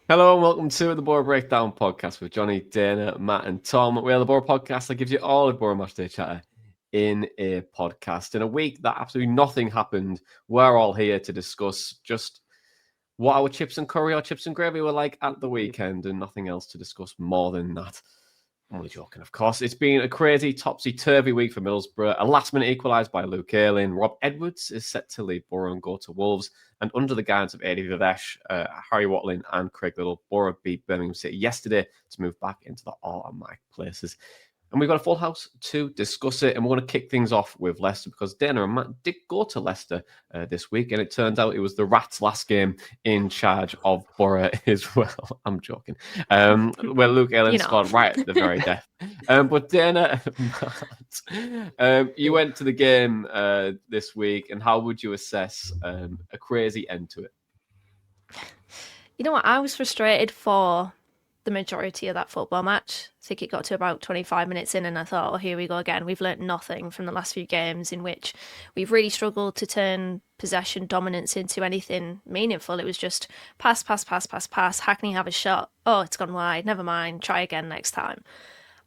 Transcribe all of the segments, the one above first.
Hello and welcome to the Boro Breakdown Podcast with Jonny, Dana, Matt and Tom. We are the Boro Podcast that gives you all the Boro Matchday chatter in a podcast. In a week that absolutely nothing happened, we're all here to discuss just what our chips and curry or chips and gravy were like at the weekend and nothing else to discuss more than that. I'm only joking, of course. It's been a crazy, topsy-turvy week for Middlesbrough. A last-minute equalised by Luke Ayling. Rob Edwards is set to leave Boro and go to Wolves. And under the guidance of Adi Viveash, Harry Watling and Craig Little, Boro beat Birmingham City yesterday to move back into the automatic places. And we've got a full house to discuss it. And we're going to kick things off with Leicester because Dana and Matt did go to Leicester this week. And it turns out it was the Rats' last game in charge of Boro as well. I'm joking. Where Luke Ayling scored right at the very death. But Dana, Matt, you went to the game this week. And how would you assess a crazy end to it? You know what? I was frustrated for the majority of that football match. I think it got to about 25 minutes in and I thought, oh, here we go again. We've learnt nothing from the last few games in which we've really struggled to turn possession dominance into anything meaningful. It was just pass. Hackney have a shot. Oh, it's gone wide. Never mind. Try again next time.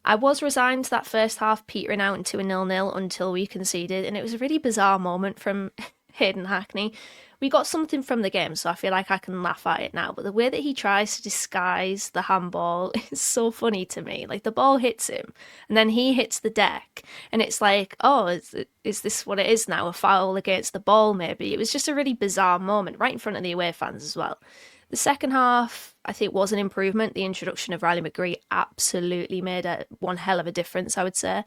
I was resigned to that first half petering out into a 0-0 until we conceded, and it was a really bizarre moment from Hayden Hackney. We got something from the game, so I feel like I can laugh at it now. But the way that he tries to disguise the handball is so funny to me. Like, the ball hits him, and then he hits the deck, and it's like, oh, is this what it is now? A foul against the ball, maybe? It was just a really bizarre moment, right in front of the away fans as well. The second half, I think, was an improvement. The introduction of Riley McGree absolutely made one hell of a difference, I would say.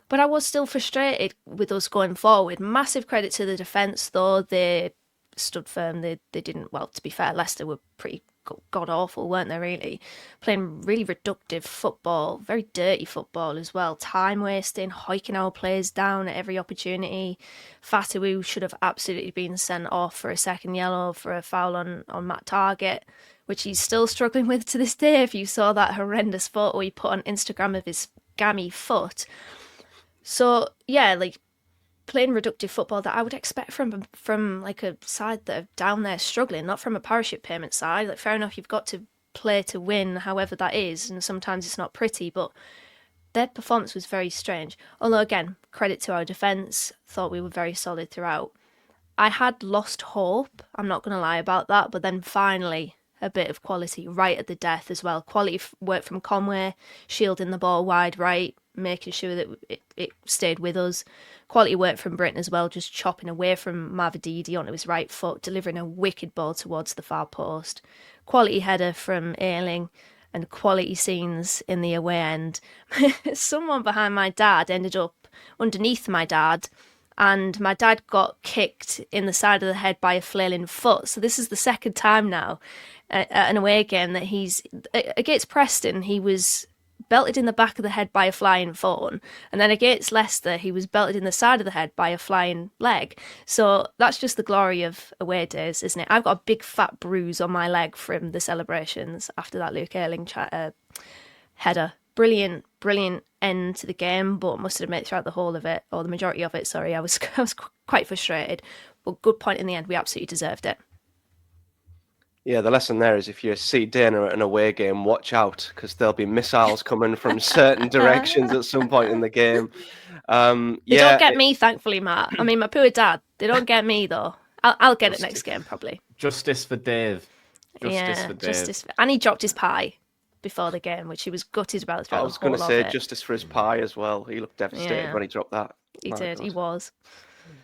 But I was still frustrated with us going forward. Massive credit to the defence, though. They stood firm. They didn't, well, to be fair, Leicester were pretty god-awful, weren't they, really? Playing really reductive football, very dirty football as well. Time-wasting, hiking our players down at every opportunity. Fatawu should have absolutely been sent off for a second yellow for a foul on Matt Target, which he's still struggling with to this day. If you saw that horrendous photo he put on Instagram of his gammy foot. So, yeah, like, playing reductive football that I would expect from like a side that are down there struggling, not from a parachute payment side. Like, fair enough, you've got to play to win, however that is, and sometimes it's not pretty, but their performance was very strange. Although, again, credit to our defence, thought we were very solid throughout. I had lost hope, I'm not going to lie about that, but then finally a bit of quality right at the death as well. Quality work from Conway, shielding the ball wide right, making sure that it stayed with us. Quality work from Britton as well, just chopping away from Mavididi onto his right foot, delivering a wicked ball towards the far post. Quality header from Ayling and quality scenes in the away end. Someone behind my dad ended up underneath my dad, and my dad got kicked in the side of the head by a flailing foot. So this is the second time now at an away game that he's against Preston. He was belted in the back of the head by a flying phone, and then against Leicester he was belted in the side of the head by a flying leg. So that's just the glory of away days, isn't it? I've got a big fat bruise on my leg from the celebrations after that Luke Ayling header. Brilliant end to the game, but must admit throughout the whole of it, or the majority of it, sorry, I was quite frustrated. But good point in the end, we absolutely deserved it. Yeah, the lesson there is if you see Dana at an away game, watch out, because there'll be missiles coming from certain directions at some point in the game. They don't get me, thankfully, Matt. I mean, my poor dad. They don't get me, though. I'll get it next game, probably. Justice for Dave. Justice. And he dropped his pie before the game, which he was gutted about. I was going to say justice for his pie as well. He looked devastated when he dropped that. He did. He was.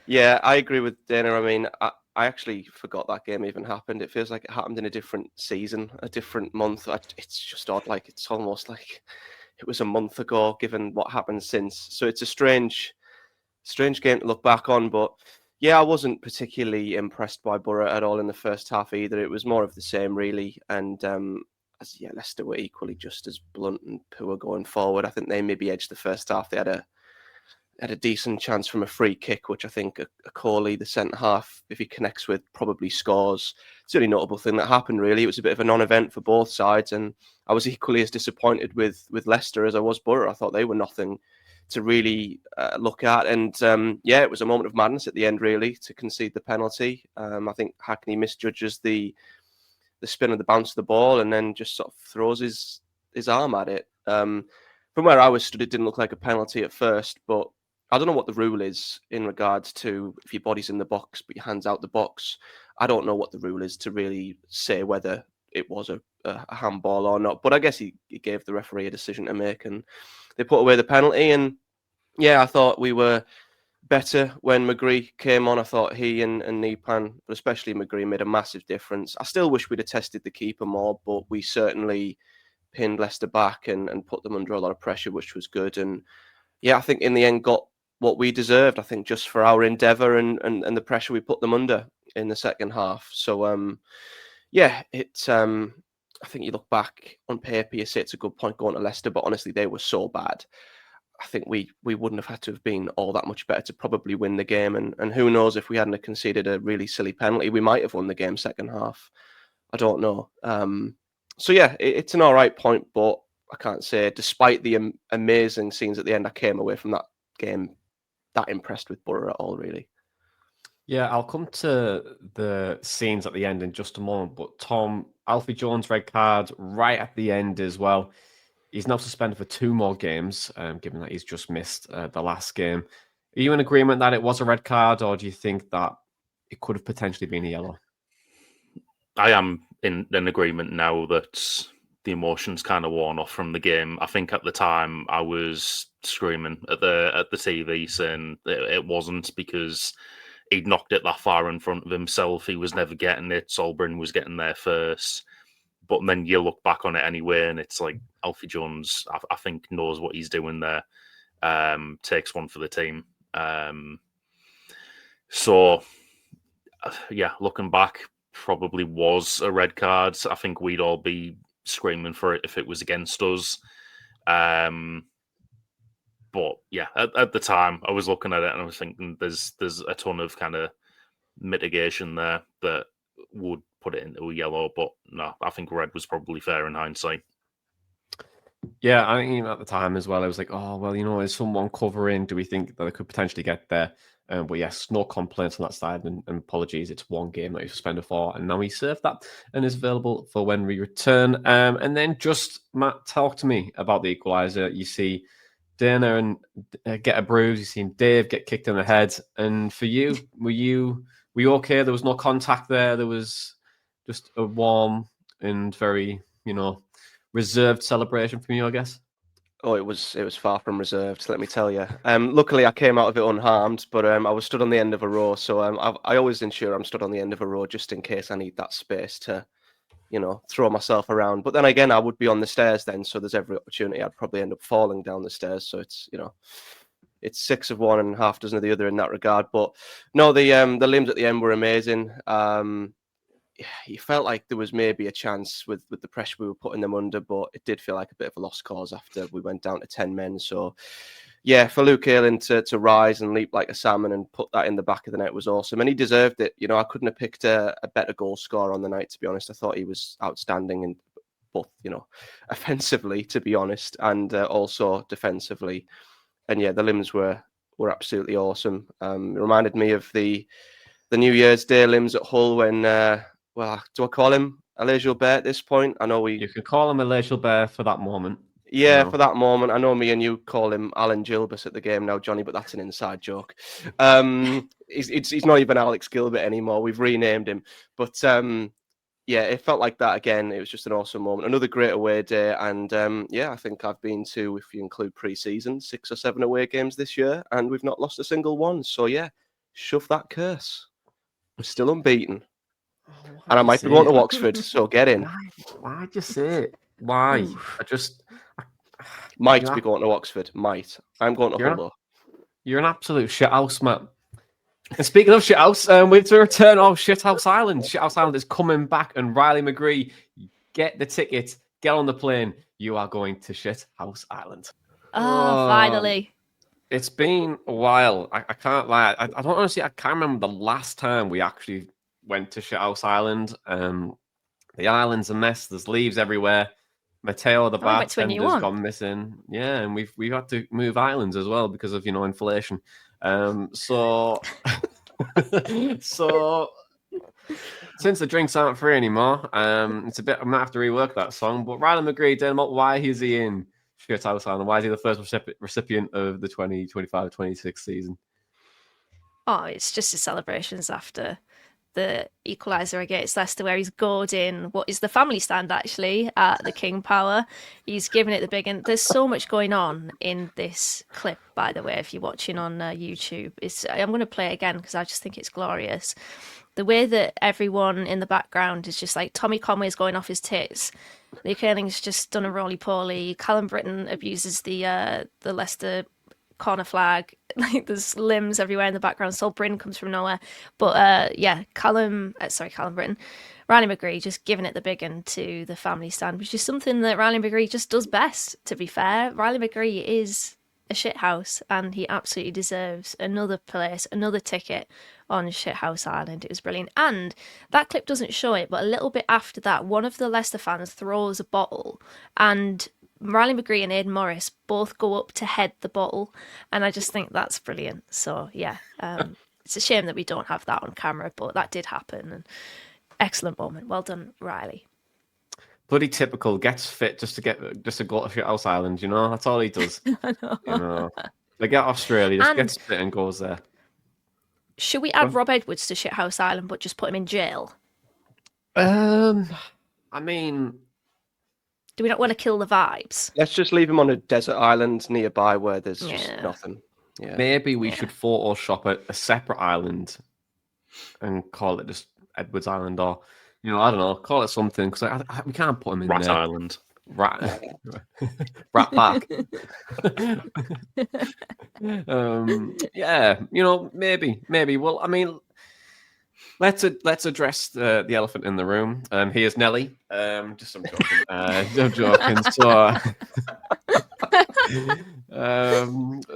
Yeah, I agree with Dana. I mean, I actually forgot that game even happened. It feels like it happened in a different season, a different month. It's just odd. Like, it's almost like it was a month ago, given what happened since. So it's a strange game to look back on. But yeah, I wasn't particularly impressed by Boro at all in the first half either. It was more of the same, really. And Leicester were equally just as blunt and poor going forward. I think they maybe edged the first half. They had a decent chance from a free kick, which I think Corley, the centre-half, if he connects with, probably scores. It's the only notable thing that happened, really. It was a bit of a non-event for both sides, and I was equally as disappointed with Leicester as I was Boro. I thought they were nothing to really look at, and it was a moment of madness at the end, really, to concede the penalty. I think Hackney misjudges the spin of the bounce of the ball, and then just sort of throws his arm at it. From where I was stood, it didn't look like a penalty at first, but I don't know what the rule is in regards to if your body's in the box but your hand's out the box. I don't know what the rule is to really say whether it was a handball or not. But I guess he gave the referee a decision to make, and they put away the penalty. And yeah, I thought we were better when McGree came on. I thought he and Nipan, but especially McGree, made a massive difference. I still wish we'd have tested the keeper more, but we certainly pinned Leicester back and put them under a lot of pressure, which was good. And yeah, I think in the end got what we deserved, I think, just for our endeavour and the pressure we put them under in the second half. So yeah, it's I think you look back on paper, you say it's a good point going to Leicester, but honestly, they were so bad. I think we wouldn't have had to have been all that much better to probably win the game. And who knows, if we hadn't have conceded a really silly penalty, we might have won the game second half. I don't know. So yeah, it's an all right point, but I can't say, despite the amazing scenes at the end, I came away from that game that impressed with Boro at all, really. Yeah, I'll come to the scenes at the end in just a moment. But Tom, Alfie Jones red card right at the end as well. He's now suspended for 2 more games, given that he's just missed the last game. Are you in agreement that it was a red card, or do you think that it could have potentially been a yellow? I am in agreement now that the emotions kind of worn off from the game. I think at the time I was screaming at the TV saying it wasn't, because he'd knocked it that far in front of himself. He was never getting it. Solbrin was getting there first. But then you look back on it anyway, and it's like Alfie Jones, I think, knows what he's doing there. Takes one for the team. So, yeah, looking back, probably was a red card. I think we'd all be screaming for it if it was against us. But yeah, at the time, I was looking at it and I was thinking there's a ton of kind of mitigation there that would put it into a yellow, but no, I think red was probably fair in hindsight. Yeah, I think even at the time as well, I was like, oh, well, is someone covering? Do we think that they could potentially get there? But yes, no complaints on that side, and apologies. It's 1 game that he's suspended for, and now he served that and is available for when we return. And then just, Matt, talk to me about the equaliser. You see Dana and get a bruise. You see Dave get kicked in the head. And for you, were you okay? There was no contact there. There was just a warm and very, reserved celebration from you, I guess. Oh, it was far from reserved, let me tell you. Luckily, I came out of it unharmed, but I was stood on the end of a row, so I always ensure I'm stood on the end of a row just in case I need that space to, throw myself around. But then again, I would be on the stairs then, so there's every opportunity I'd probably end up falling down the stairs. So it's, it's 6 of one and half dozen of the other in that regard. But no, the limbs at the end were amazing. You felt like there was maybe a chance with the pressure we were putting them under, but it did feel like a bit of a lost cause after we went down to 10 men. So, yeah, for Luke Ayling to rise and leap like a salmon and put that in the back of the net was awesome. And he deserved it. I couldn't have picked a better goal scorer on the night, to be honest. I thought he was outstanding in both, offensively, to be honest, and also defensively. And yeah, the limbs were absolutely awesome. It reminded me of the New Year's Day limbs at Hull when... well, do I call him Alain Gilbert at this point? I know You can call him Alain Gilbert for that moment. Yeah, for that moment. I know me and you call him Alan Gilbert at the game now, Jonny, but that's an inside joke. He's not even Alex Gilbert anymore. We've renamed him. But yeah, it felt like that again. It was just an awesome moment. Another great away day. And yeah, I think I've been to, if you include pre-season, 6 or 7 away games this year, and we've not lost a single one. So yeah, shove that curse. We're still unbeaten. And I might be going to Oxford, so get in. Why'd you say it? Why? Might be going to Oxford. Might. I'm going to Hull. You're an absolute shithouse, man. And speaking of shithouse, we have to return of Shithouse Island. Shithouse Island is coming back, and Riley McGree, get the ticket, get on the plane. You are going to Shithouse Island. Oh, finally. It's been a while. I can't lie. I don't honestly, I can't remember the last time we actually went to Shithouse Island. The island's a mess. There's leaves everywhere. Mateo, the bartender's gone missing. Yeah, and we've had to move islands as well because of inflation. So Since the drinks aren't free anymore, it's a bit. I'm gonna have to rework that song. But Riley McGree, Denmark, why is he in Shithouse Island? Why is he the first recipient of the 2025-26 season? Oh, it's just his celebrations after the equaliser against Leicester, where he's gored in what is the family stand actually at the King Power. He's giving it the big, and there's so much going on in this clip. By the way, if you're watching on YouTube, I'm going to play it again because I just think it's glorious. The way that everyone in the background is just like Tommy Conway's going off his tits. Lee Kearney's just done a roly-poly. Callum Britton abuses the Leicester corner flag. Like there's limbs everywhere in the background. Sol Bryn comes from nowhere. But Callum Britton. Riley McGree just giving it the big one to the family stand, which is something that Riley McGree just does best, to be fair. Riley McGree is a shithouse and he absolutely deserves another place, another ticket on Shithouse Island. It was brilliant. And that clip doesn't show it, but a little bit after that, one of the Leicester fans throws a bottle and Riley McGree and Aidan Morris both go up to head the bottle, and I just think that's brilliant. So yeah, it's a shame that we don't have that on camera, but that did happen. And excellent moment. Well done, Riley. Bloody typical. Gets fit just to go to Shithouse Island. You know, that's all he does. I know. You know, like at Australia, just gets fit and goes there. Should we add Rob Edwards to Shithouse Island, but just put him in jail? I mean, do we not want to kill the vibes? Let's just leave him on a desert island nearby where there's just nothing. Yeah. Maybe we should Photoshop a separate island and call it just Edwards Island, or I don't know, call it something because we can't put him in Rat there. Island. Rat Park. Yeah, maybe. Well, I mean, let's address the elephant in the room. Here's Nelly. I'm joking. I'm joking.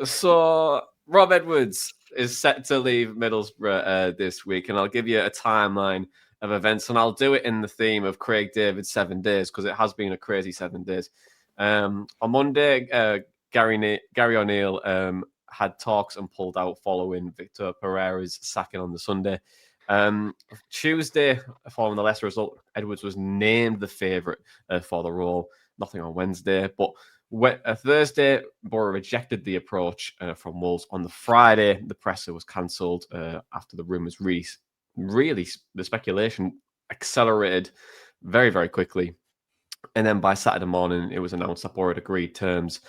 So Rob Edwards is set to leave Middlesbrough this week, and I'll give you a timeline of events, and I'll do it in the theme of Craig David's 7 days because it has been a crazy 7 days. On Monday, Gary O'Neill had talks and pulled out following Victor Pereira's sacking on the Sunday. Tuesday, following the Leicester result, Edwards was named the favourite for the role. Nothing on Wednesday, but Thursday, Boro rejected the approach from Wolves. On the Friday, the presser was cancelled after the rumours really the speculation accelerated very, very quickly. And then by Saturday morning, it was announced that Boro had agreed terms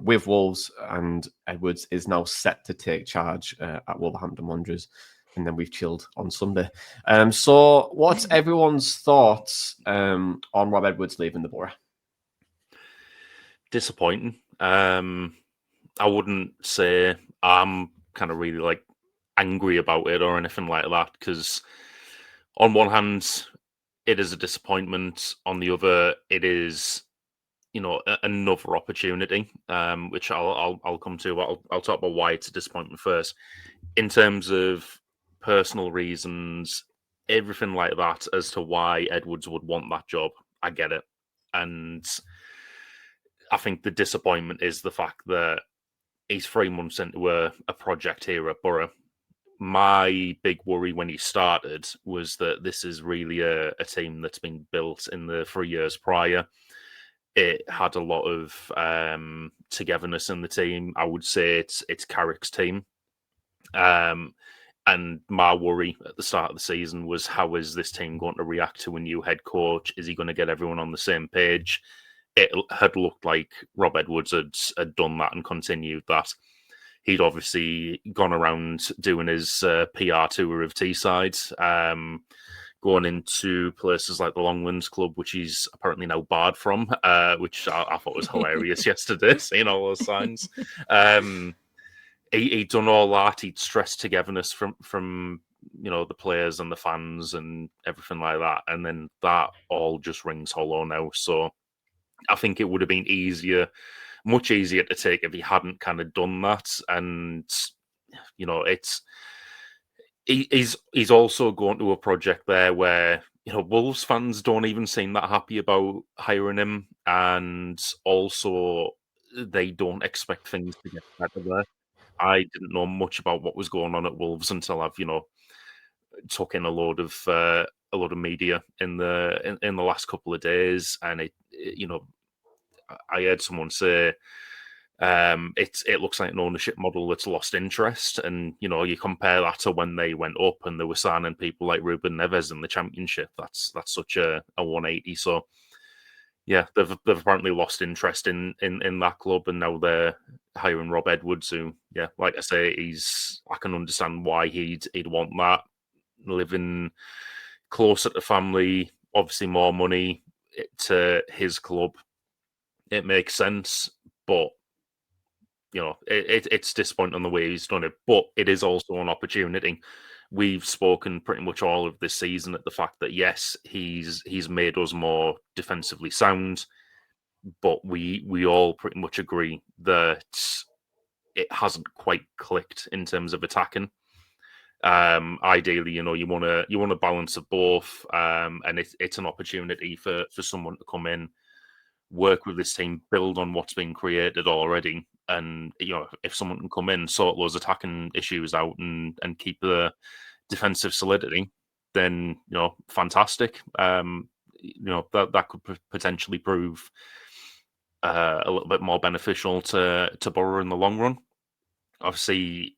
with Wolves, and Edwards is now set to take charge at Wolverhampton Wanderers. And then we've chilled on Sunday. So what's everyone's thoughts on Rob Edwards leaving the Boro? Disappointing. I wouldn't say I'm kind of really angry about it or anything like that, because on one hand, it is a disappointment. On the other, it is, another opportunity, which I'll come to. I'll talk about why it's a disappointment first. In terms of personal reasons, everything like that as to why Edwards would want that job, I get it. And I think the disappointment is the fact that he's 3 months into a project here at Boro. My big worry when he started was that this is really a team that's been built in the 3 years prior. It had a lot of togetherness in the team. I would say it's Carrick's team. And my worry at the start of the season was, how is this team going to react to a new head coach? Is he going to get everyone on the same page? It had looked like Rob Edwards had done that and continued that. He'd obviously gone around doing his PR tour of Teesside, going into places like the Longlands Club, which he's apparently now barred from, which I thought was hilarious yesterday, seeing all those signs. He'd done all that. He'd stressed togetherness from the players and the fans and everything like that. And then that all just rings hollow now. So I think it would have been much easier to take if he hadn't kind of done that. And, he's also going to a project there where, Wolves fans don't even seem that happy about hiring him. And also they don't expect things to get better there. I didn't know much about what was going on at Wolves until I've, took in a lot of media in the last couple of days, and I heard someone say it looks like an ownership model that's lost interest, and you compare that to when they went up and they were signing people like Ruben Neves in the Championship. That's such a 180. So yeah, they've apparently lost interest in that club, and now they're hiring Rob Edwards, who, yeah, like I say, I can understand why he'd want that, living closer to family, obviously more money to his club. It makes sense, but it's disappointing the way he's done it. But it is also an opportunity. We've spoken pretty much all of this season at the fact that, yes, he's made us more defensively sound, but we all pretty much agree that it hasn't quite clicked in terms of attacking. Ideally, you want a balance of both, and it's an opportunity for someone to come in, work with this team, build on what's been created already, and if someone can come in, sort those attacking issues out, and keep the defensive solidity, then fantastic. That could potentially prove a little bit more beneficial to Boro in the long run. Obviously,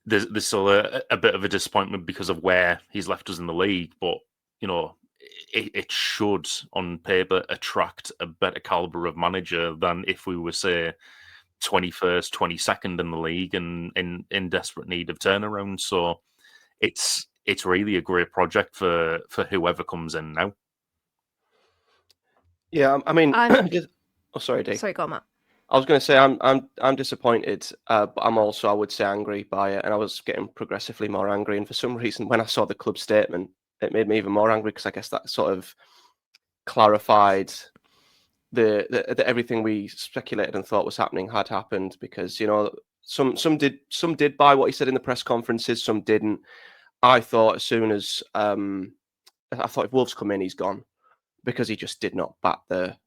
there's still a bit of a disappointment because of where he's left us in the league, but it should, on paper, attract a better caliber of manager than if we were, say, 21st, 22nd in the league and in desperate need of turnaround. So it's really a great project for whoever comes in now. Yeah, I mean, sorry, Dave. Sorry, go on, Matt. I was going to say I'm disappointed, but I'm also, I would say, angry by it, and I was getting progressively more angry. And for some reason, when I saw the club statement, it made me even more angry, because I guess that sort of clarified that everything we speculated and thought was happening had happened. Because some did buy what he said in the press conferences, some didn't. I thought as soon as if Wolves come in, he's gone, because he just did not bat the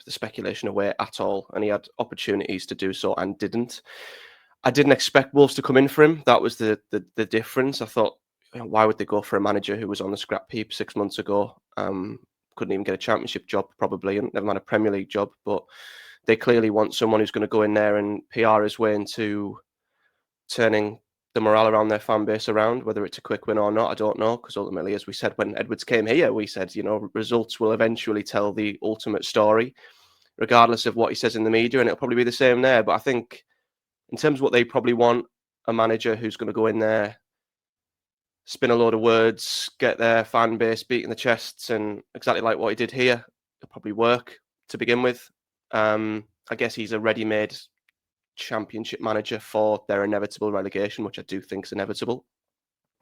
speculation away at all, and he had opportunities to do so and didn't. I didn't expect Wolves to come in for him. That was the difference. I thought, why would they go for a manager who was on the scrap heap 6 months ago? Couldn't even get a championship job probably, and never mind a Premier League job. But they clearly want someone who's going to go in there and PR his way into turning the morale around their fan base around. Whether it's a quick win or not, I don't know, because ultimately, as we said when Edwards came here, we said, results will eventually tell the ultimate story, regardless of what he says in the media, and it'll probably be the same there. But I think in terms of what they probably want, a manager who's going to go in there, spin a load of words, get their fan base beating the chests, and exactly like what he did here, it'll probably work to begin with. I guess he's a ready-made championship manager for their inevitable relegation, which I do think is inevitable.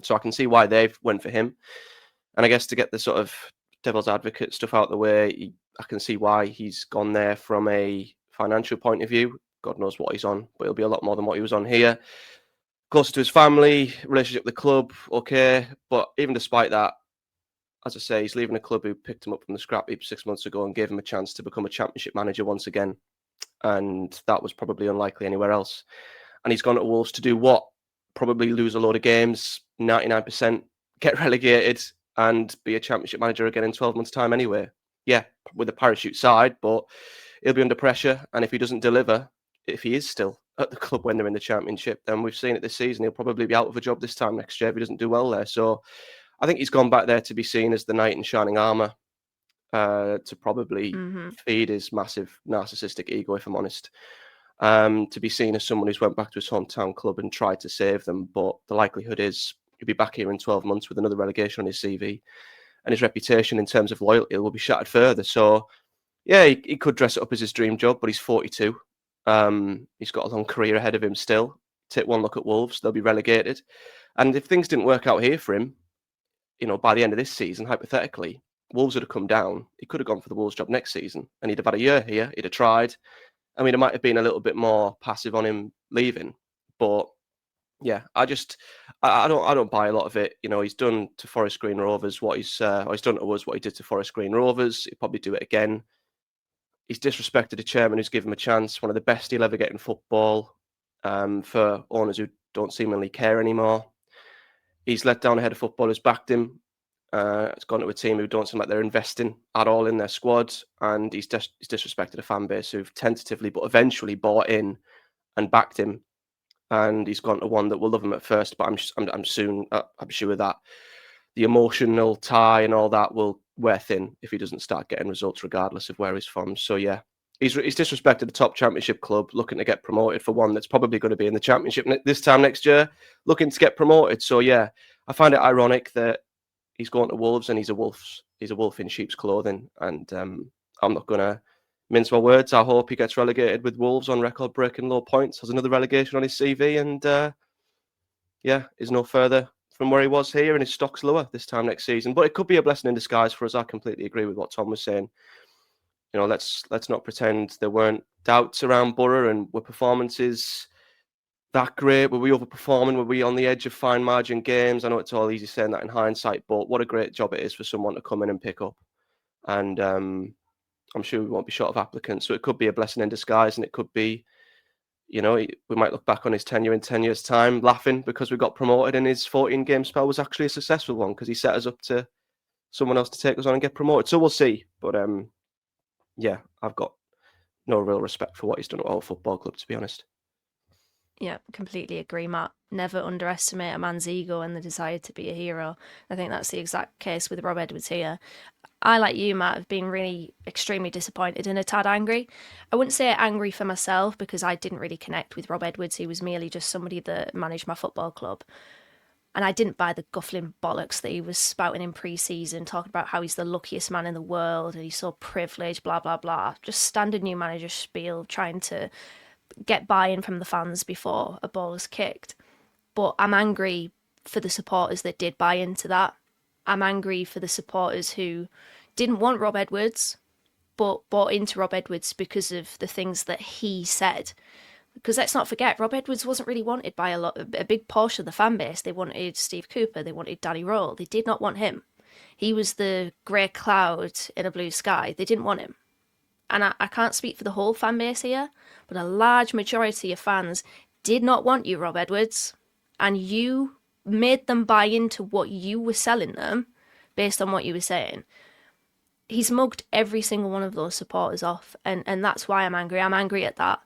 So I can see why they've went for him. And I guess to get the sort of devil's advocate stuff out the way, I can see why he's gone there from a financial point of view. God knows what he's on, but it'll be a lot more than what he was on here. Closer to his family, relationship with the club, okay. But even despite that, as I say, he's leaving a club who picked him up from the scrap heap 6 months ago and gave him a chance to become a championship manager once again. And that was probably unlikely anywhere else. And he's gone to Wolves to do what? Probably lose a load of games, 99%, get relegated, and be a championship manager again in 12 months' time anyway. Yeah, with a parachute side, but he'll be under pressure. And if he doesn't deliver, if he is still at the club when they're in the championship, then we've seen it this season, he'll probably be out of a job this time next year if he doesn't do well there. So I think he's gone back there to be seen as the knight in shining armour, to probably feed his massive narcissistic ego, if I'm honest. To be seen as someone who's went back to his hometown club and tried to save them. But the likelihood is he'll be back here in 12 months with another relegation on his CV, and his reputation in terms of loyalty will be shattered further. So yeah, he could dress it up as his dream job, but he's 42. He's got a long career ahead of him still. Take one look at Wolves, they'll be relegated. And if things didn't work out here for him, by the end of this season, hypothetically, Wolves would have come down. He could have gone for the Wolves job next season, and he'd have had a year here. He'd have tried. I mean, it might have been a little bit more passive on him leaving, but yeah, I don't buy a lot of it. He's done to Forest Green Rovers he's done to us what he did to Forest Green Rovers. He'll probably do it again. He's disrespected a chairman who's given him a chance, one of the best he'll ever get in football, for owners who don't seemingly care anymore. he's let down a head of footballers, backed him. It's gone to a team who don't seem like they're investing at all in their squad, and he's disrespected a fan base who've tentatively but eventually bought in and backed him. And he's gone to one that will love him at first, but I'm sure that the emotional tie and all that will wear thin if he doesn't start getting results, regardless of where he's from. So yeah, he's disrespected a top Championship club looking to get promoted for one that's probably going to be in the Championship this time next year, looking to get promoted. So yeah, I find it ironic that he's going to Wolves and he's a wolf in sheep's clothing. And I'm not going to mince my words. I hope he gets relegated with Wolves on record-breaking low points, has another relegation on his CV, and is no further from where he was here, and his stock's lower this time next season. But it could be a blessing in disguise for us. I completely agree with what Tom was saying. You know, let's not pretend there weren't doubts around Boro, and were performances that great? Were we overperforming? Were we on the edge of fine margin games? I know it's all easy saying that in hindsight, but what a great job it is for someone to come in and pick up. And I'm sure we won't be short of applicants. So it could be a blessing in disguise, and it could be, you know, we might look back on his tenure in 10 years' time laughing because we got promoted, and his 14-game spell was actually a successful one because he set us up to someone else to take us on and get promoted. So we'll see. But I've got no real respect for what he's done at our football club, to be honest. Yeah, completely agree, Matt. Never underestimate a man's ego and the desire to be a hero. I think that's the exact case with Rob Edwards here. I, like you, Matt, have been really extremely disappointed and a tad angry. I wouldn't say angry for myself because I didn't really connect with Rob Edwards. He was merely just somebody that managed my football club. And I didn't buy the guffling bollocks that he was spouting in pre-season, talking about how he's the luckiest man in the world and he's so privileged, blah, blah, blah. Just standard new manager spiel, trying to get buy-in from the fans before a ball is kicked. But I'm angry for the supporters that did buy into that. I'm angry for the supporters who didn't want Rob Edwards, but bought into Rob Edwards because of the things that he said. Because let's not forget, Rob Edwards wasn't really wanted by a big portion of the fan base. They wanted Steve Cooper, they wanted Danny Rowell. They did not want him. He was the grey cloud in a blue sky. They didn't want him. And I can't speak for the whole fan base here, but a large majority of fans did not want you, Rob Edwards. And you made them buy into what you were selling them based on what you were saying. He's mugged every single one of those supporters off. And that's why I'm angry. I'm angry at that.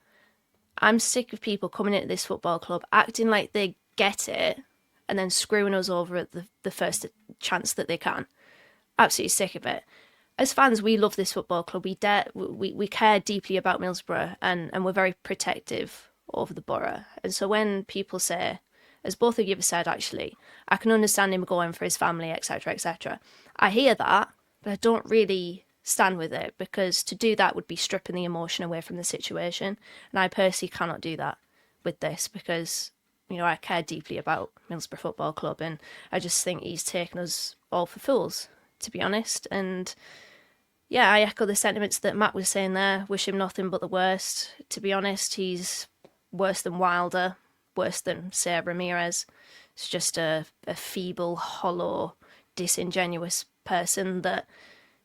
I'm sick of people coming into this football club, acting like they get it, and then screwing us over at the first chance that they can. Absolutely sick of it. As fans, we love this football club. We care deeply about Middlesbrough, and we're very protective over the borough. And so when people say, as both of you have said, actually, I can understand him going for his family, etc., etc. I hear that, but I don't really stand with it, because to do that would be stripping the emotion away from the situation. And I personally cannot do that with this, because, you know, I care deeply about Middlesbrough Football Club, and I just think he's taken us all for fools, to be honest. And yeah, I echo the sentiments that Matt was saying there. Wish him nothing but the worst. To be honest, he's worse than Wilder, worse than, say, Ramirez. It's just a feeble, hollow, disingenuous person that,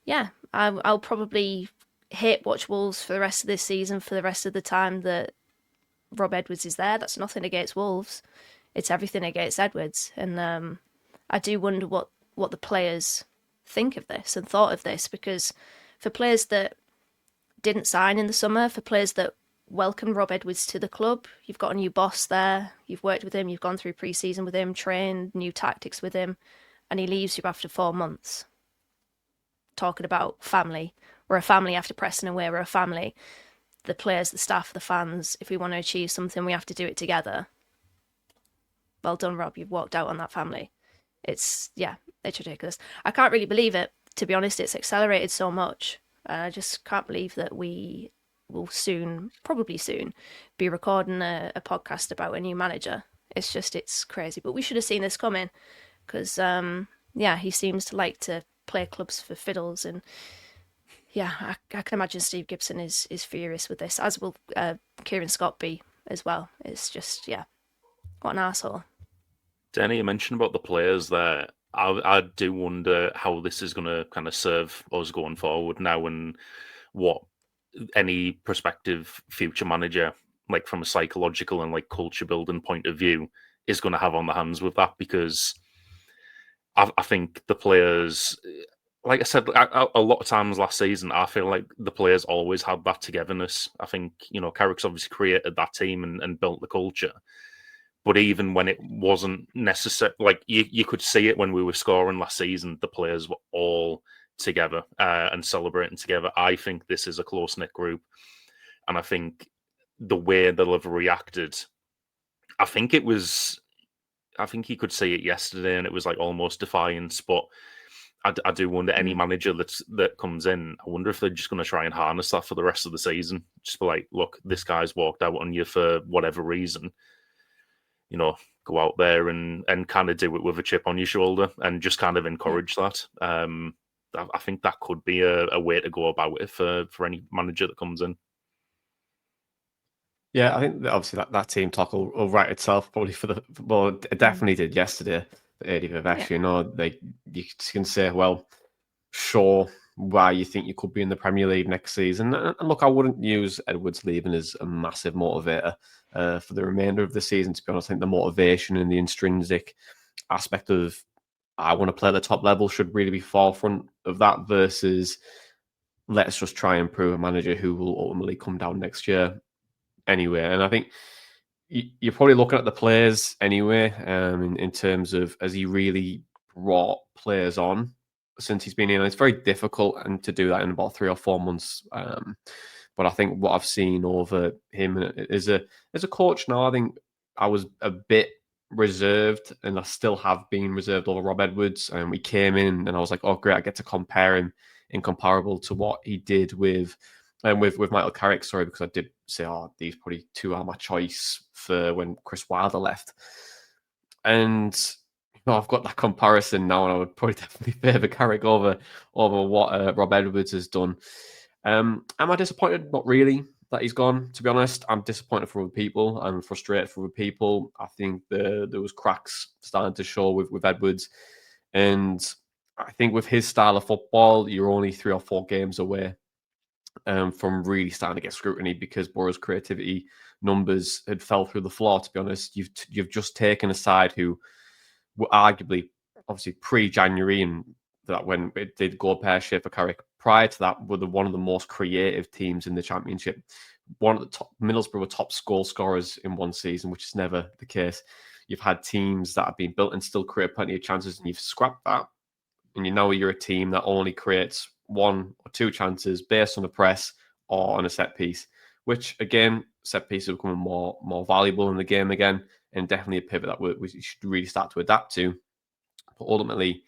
yeah, I'll probably hate watch Wolves for the rest of this season, for the rest of the time that Rob Edwards is there. That's nothing against Wolves. It's everything against Edwards. And I do wonder what the players think of this and thought of this, because for players that didn't sign in the summer, for players that welcomed Rob Edwards to the club, you've got a new boss there, you've worked with him, you've gone through pre-season with him, trained new tactics with him, and he leaves you after 4 months. Talking about family. We're a family after Preston away, we're a family. The players, the staff, the fans, if we want to achieve something, we have to do it together. Well done, Rob, you've walked out on that family. It's ridiculous. I can't really believe it, to be honest. It's accelerated so much. I just can't believe that we will probably soon, be recording a podcast about a new manager. It's crazy. But we should have seen this coming, because, he seems to like to play clubs for fiddles, and I can imagine Steve Gibson is furious with this, as will Kieran Scott be as well. It's just, what an arsehole. Danny, you mentioned about the players there. I do wonder how this is going to kind of serve us going forward now, and what any prospective future manager, like from a psychological and like culture building point of view, is going to have on the hands with that. Because I think the players, like I said, a lot of times last season, I feel like the players always had that togetherness. I think, Carrick's obviously created that team and built the culture. But even when it wasn't necessary, like you could see it when we were scoring last season, the players were all together and celebrating together. I think this is a close-knit group. And I think the way they'll have reacted, I think you could see it yesterday and it was like almost defiance. But I do wonder, any manager that comes in, I wonder if they're just going to try and harness that for the rest of the season. Just be like, look, this guy's walked out on you for whatever reason. Go out there and kind of do it with a chip on your shoulder and just kind of encourage that. I think that could be a way to go about it for any manager that comes in. Yeah, I think that obviously that team talk will write itself probably it definitely did yesterday. Adi Viveash, you can say, well, sure, why you think you could be in the Premier League next season. And look, I wouldn't use Edwards leaving as a massive motivator for the remainder of the season. To be honest, I think the motivation and the intrinsic aspect of I want to play at the top level should really be forefront of that versus let's just try and prove a manager who will ultimately come down next year anyway. And I think you're probably looking at the players anyway in terms of has he really brought players on since he's been in. It's very difficult and to do that in about 3 or 4 months. But I think what I've seen over him as a coach now, I think I was a bit reserved, and I still have been reserved over Rob Edwards. And we came in, and I was like, "Oh, great! I get to compare him in comparable to what he did with Michael Carrick." Sorry, because I did say, "Oh, these probably two are my choice for when Chris Wilder left." And I've got that comparison now, and I would probably definitely favour Carrick over what Rob Edwards has done. Am I disappointed? Not really that he's gone, to be honest. I'm disappointed for other people. I'm frustrated for other people. I think there was cracks starting to show with Edwards. And I think with his style of football, you're only 3 or 4 games away from really starting to get scrutiny because Boro's creativity numbers had fell through the floor, to be honest. You've just taken a side who were arguably, obviously, pre-January, and that when it did go pear-shaped for Carrick. Prior to that, were one of the most creative teams in the Championship. One of the top, Middlesbrough were top goal scorers in one season, which is never the case. You've had teams that have been built and still create plenty of chances, and you've scrapped that. And you're a team that only creates 1 or 2 chances based on a press or on a set piece, which again, set pieces are becoming more valuable in the game again, and definitely a pivot that we should really start to adapt to. But ultimately,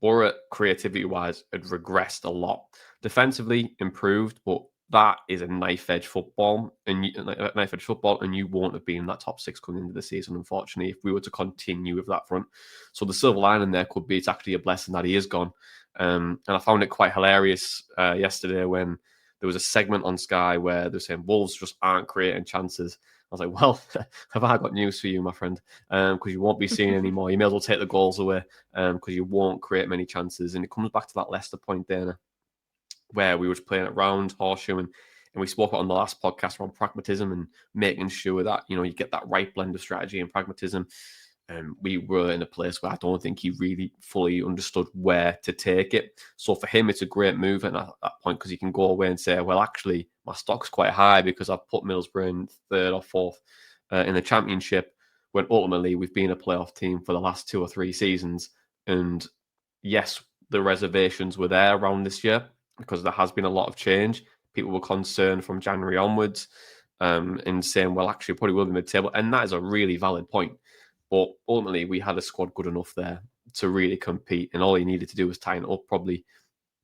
Boro, creativity-wise, had regressed a lot. Defensively, improved, but that is a knife-edge football, and you won't have been in that top 6 coming into the season, unfortunately, if we were to continue with that front. So the silver lining there could be it's actually a blessing that he is gone. And I found it quite hilarious yesterday when there was a segment on Sky where they're saying Wolves just aren't creating chances. I was like, well, have I got news for you, my friend? Because you won't be seeing any more. You may as well take the goals away because you won't create many chances. And it comes back to that Leicester point, Dana, where we were playing at round horseshoe, and we spoke on the last podcast around pragmatism and making sure that, you get that right blend of strategy and pragmatism. And we were in a place where I don't think he really fully understood where to take it. So for him, it's a great move at that point because he can go away and say, well, actually, my stock's quite high because I've put Middlesbrough in 3rd or 4th in the Championship, when ultimately we've been a playoff team for the last 2 or 3 seasons. And yes, the reservations were there around this year because there has been a lot of change. People were concerned from January onwards and saying, well, actually, probably will be mid-table. And that is a really valid point. But ultimately, we had a squad good enough there to really compete. And all you needed to do was tighten it up probably.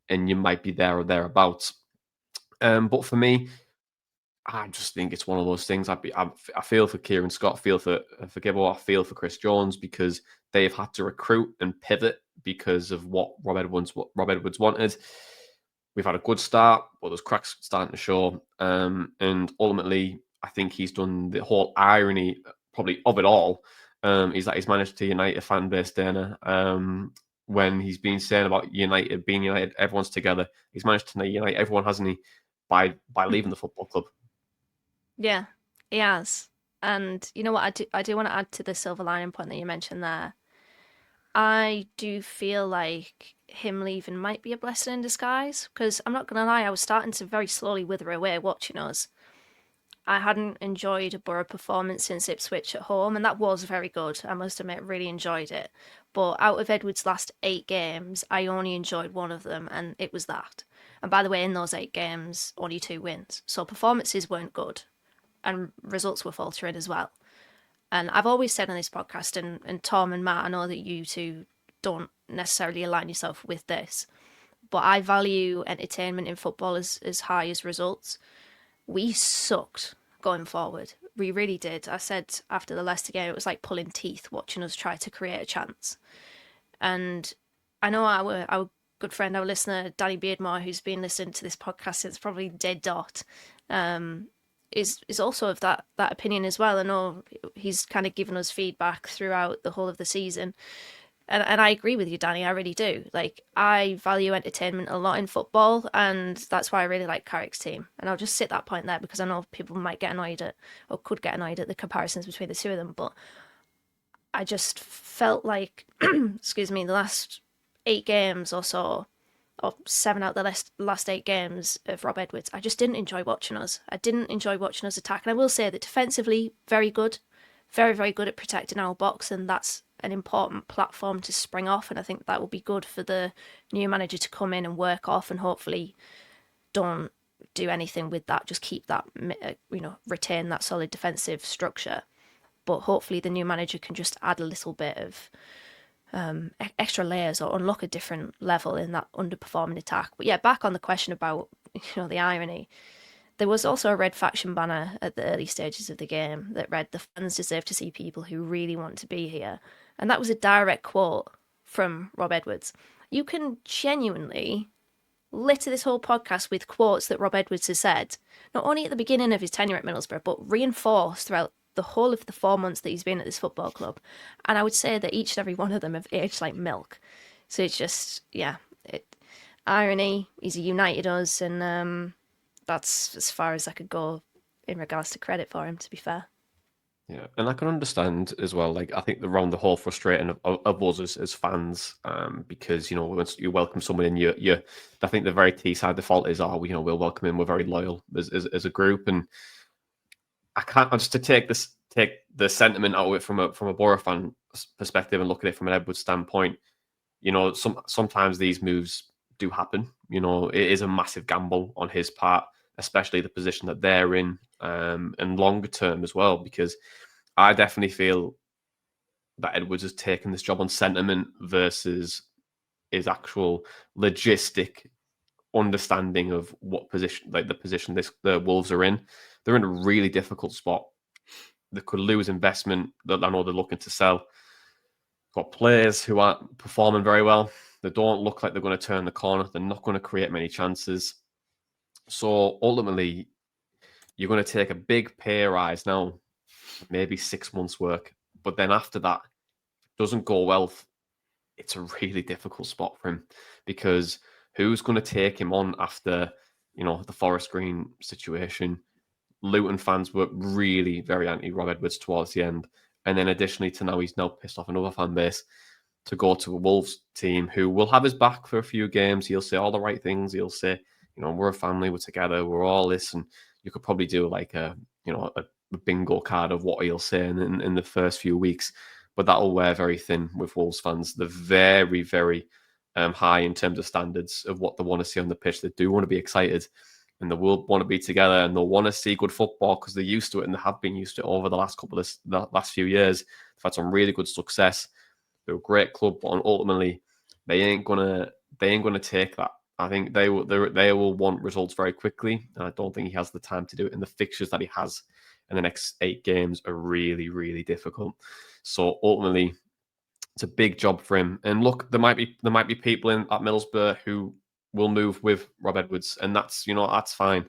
And you might be there or thereabouts. But for me, I just think it's one of those things. I feel for Kieran Scott, feel for Gibbo, I feel for Chris Jones because they've had to recruit and pivot because of what Rob Edwards wanted. We've had a good start, but there's cracks starting to show. And ultimately, I think he's done the whole irony probably of it all. Is that he's managed to unite a fan base, Dana. When he's been saying about being united, everyone's together. He's managed to unite everyone, hasn't he, by leaving the football club? Yeah, he has. And you know what? I do want to add to the silver lining point that you mentioned there. I do feel like him leaving might be a blessing in disguise, because I'm not going to lie, I was starting to very slowly wither away watching us. I hadn't enjoyed a Boro performance since Ipswich at home, and that was very good. I must admit, really enjoyed it. But out of Edwards' last 8 games, I only enjoyed one of them, and it was that. And by the way, in those 8 games, only 2 wins. So performances weren't good, and results were faltering as well. And I've always said on this podcast, and Tom and Matt, I know that you two don't necessarily align yourself with this, but I value entertainment in football as high as results. We sucked going forward. We really did. I said after the Leicester game, it was like pulling teeth watching us try to create a chance. And I know our good friend, our listener, Danny Beardmore, who's been listening to this podcast since probably day dot, is also of that opinion as well. I know he's kind of given us feedback throughout the whole of the season. And I agree with you, Danny, I really do. Like, I value entertainment a lot in football, and that's why I really like Carrick's team. And I'll just sit that point there, because I know people might get annoyed at, or could get annoyed at, the comparisons between the two of them. But I just felt like, excuse me, the last 8 games or so, or 7 out of the last 8 games of Rob Edwards, I just didn't enjoy watching us. I didn't enjoy watching us attack. And I will say that defensively, very good. Very, very good at protecting our box, and that's an important platform to spring off. And I think that will be good for the new manager to come in and work off, and hopefully don't do anything with that. Just keep that, retain that solid defensive structure. But hopefully the new manager can just add a little bit of extra layers, or unlock a different level in that underperforming attack. But yeah, back on the question about the irony. There was also a red faction banner at the early stages of the game that read, "The fans deserve to see people who really want to be here." And that was a direct quote from Rob Edwards. You can genuinely litter this whole podcast with quotes that Rob Edwards has said, not only at the beginning of his tenure at Middlesbrough, but reinforced throughout the whole of the 4 months that he's been at this football club. And I would say that each and every one of them have aged like milk. So it's just, irony. He's united us, and that's as far as I could go in regards to credit for him, to be fair. Yeah, and I can understand as well. Like, I think around the whole frustrating of us as fans, because once you welcome someone in, you I think the very T-side default is, we'll welcome him. We're very loyal as a group, and I can't just to take the sentiment out of it from a Boro fan perspective and look at it from an Edwards standpoint. Sometimes these moves do happen. It is a massive gamble on his part, especially the position that they're in, and longer term as well, because I definitely feel that Edwards has taken this job on sentiment versus his actual logistic understanding of what position, like the position the Wolves are in. They're in a really difficult spot. They could lose investment that I know they're looking to sell. Got players who aren't performing very well. They don't look like they're going to turn the corner. They're not going to create many chances. So ultimately, you're going to take a big pay rise now, maybe 6 months' work. But then after that, if it doesn't go well, it's a really difficult spot for him, because who's going to take him on after, the Forest Green situation? Luton fans were really very anti-Rob Edwards towards the end. And then additionally to now, he's now pissed off another fan base to go to a Wolves team who will have his back for a few games. He'll say all the right things. He'll say, we're a family, we're together, we're all this. And you could probably do like a bingo card of what he'll say in the first few weeks. But that'll wear very thin with Wolves fans. They're very, very high in terms of standards of what they want to see on the pitch. They do want to be excited, and they will want to be together, and they'll want to see good football because they're used to it, and they have been used to it over the last few years. They've had some really good success. They're a great club, but ultimately they ain't gonna take that. I think they will want results very quickly, and I don't think he has the time to do it. And the fixtures that he has in the next 8 games are really, really difficult. So ultimately, it's a big job for him. And look, there might be people at Middlesbrough who will move with Rob Edwards, and that's that's fine.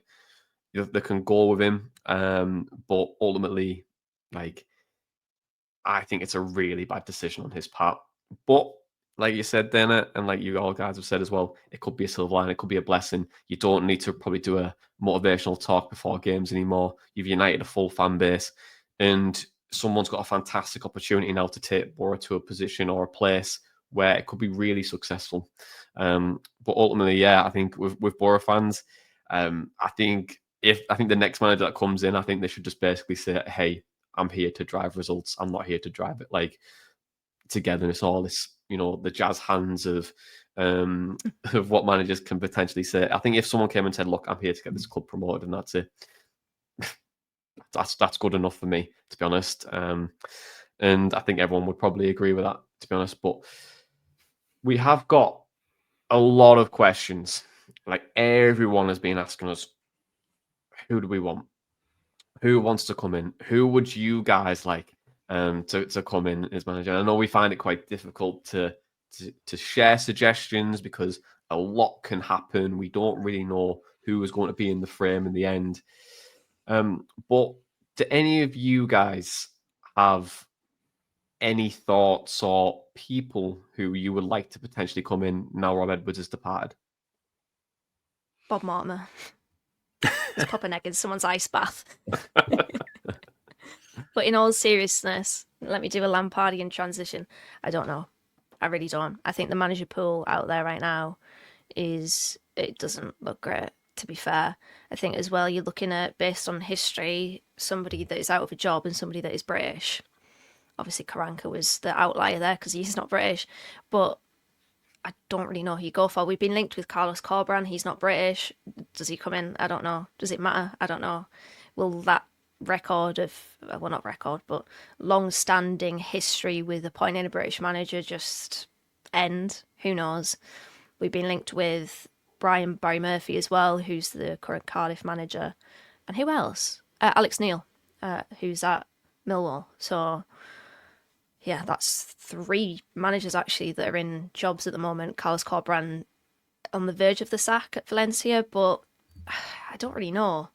They can go with him, but ultimately, I think it's a really bad decision on his part. But like you said, Dana, and like you all guys have said as well, it could be a silver line. It could be a blessing. You don't need to probably do a motivational talk before games anymore. You've united a full fan base, and someone's got a fantastic opportunity now to take Boro to a position or a place where it could be really successful. But ultimately, yeah, I think with Boro fans, I think the next manager that comes in, I think they should just basically say, hey, I'm here to drive results. I'm not here to drive it like togetherness, all this, the jazz hands of what managers can potentially say. I think if someone came and said, look, I'm here to get this club promoted and that's it, that's good enough for me, to be honest. And I think everyone would probably agree with that, to be honest. But we have got a lot of questions. Like, everyone has been asking us, who do we want? Who wants to come in? Who would you guys like to come in as manager? I know we find it quite difficult to share suggestions because a lot can happen. We don't really know who is going to be in the frame in the end. But do any of you guys have any thoughts or people who you would like to potentially come in now Rob Edwards has departed? Bob Mortimer. It's popping egg in someone's ice bath. But in all seriousness, let me do a Lampardian transition. I don't know. I really don't. I think the manager pool out there right now it doesn't look great, to be fair. I think as well, you're looking at, based on history, somebody that is out of a job and somebody that is British. Obviously, Karanka was the outlier there because he's not British. But I don't really know who you go for. We've been linked with Carlos Corberán. He's not British. Does he come in? I don't know. Does it matter? I don't know. Will that record of, well, not record, but long-standing history with appointing a British manager just end? Who knows? We've been linked with Barry Murphy as well, who's the current Cardiff manager. And who else? Alex Neil, who's at Millwall. So yeah, that's 3 managers actually that are in jobs at the moment. Carlos Corberán on the verge of the sack at Valencia, but I don't really know.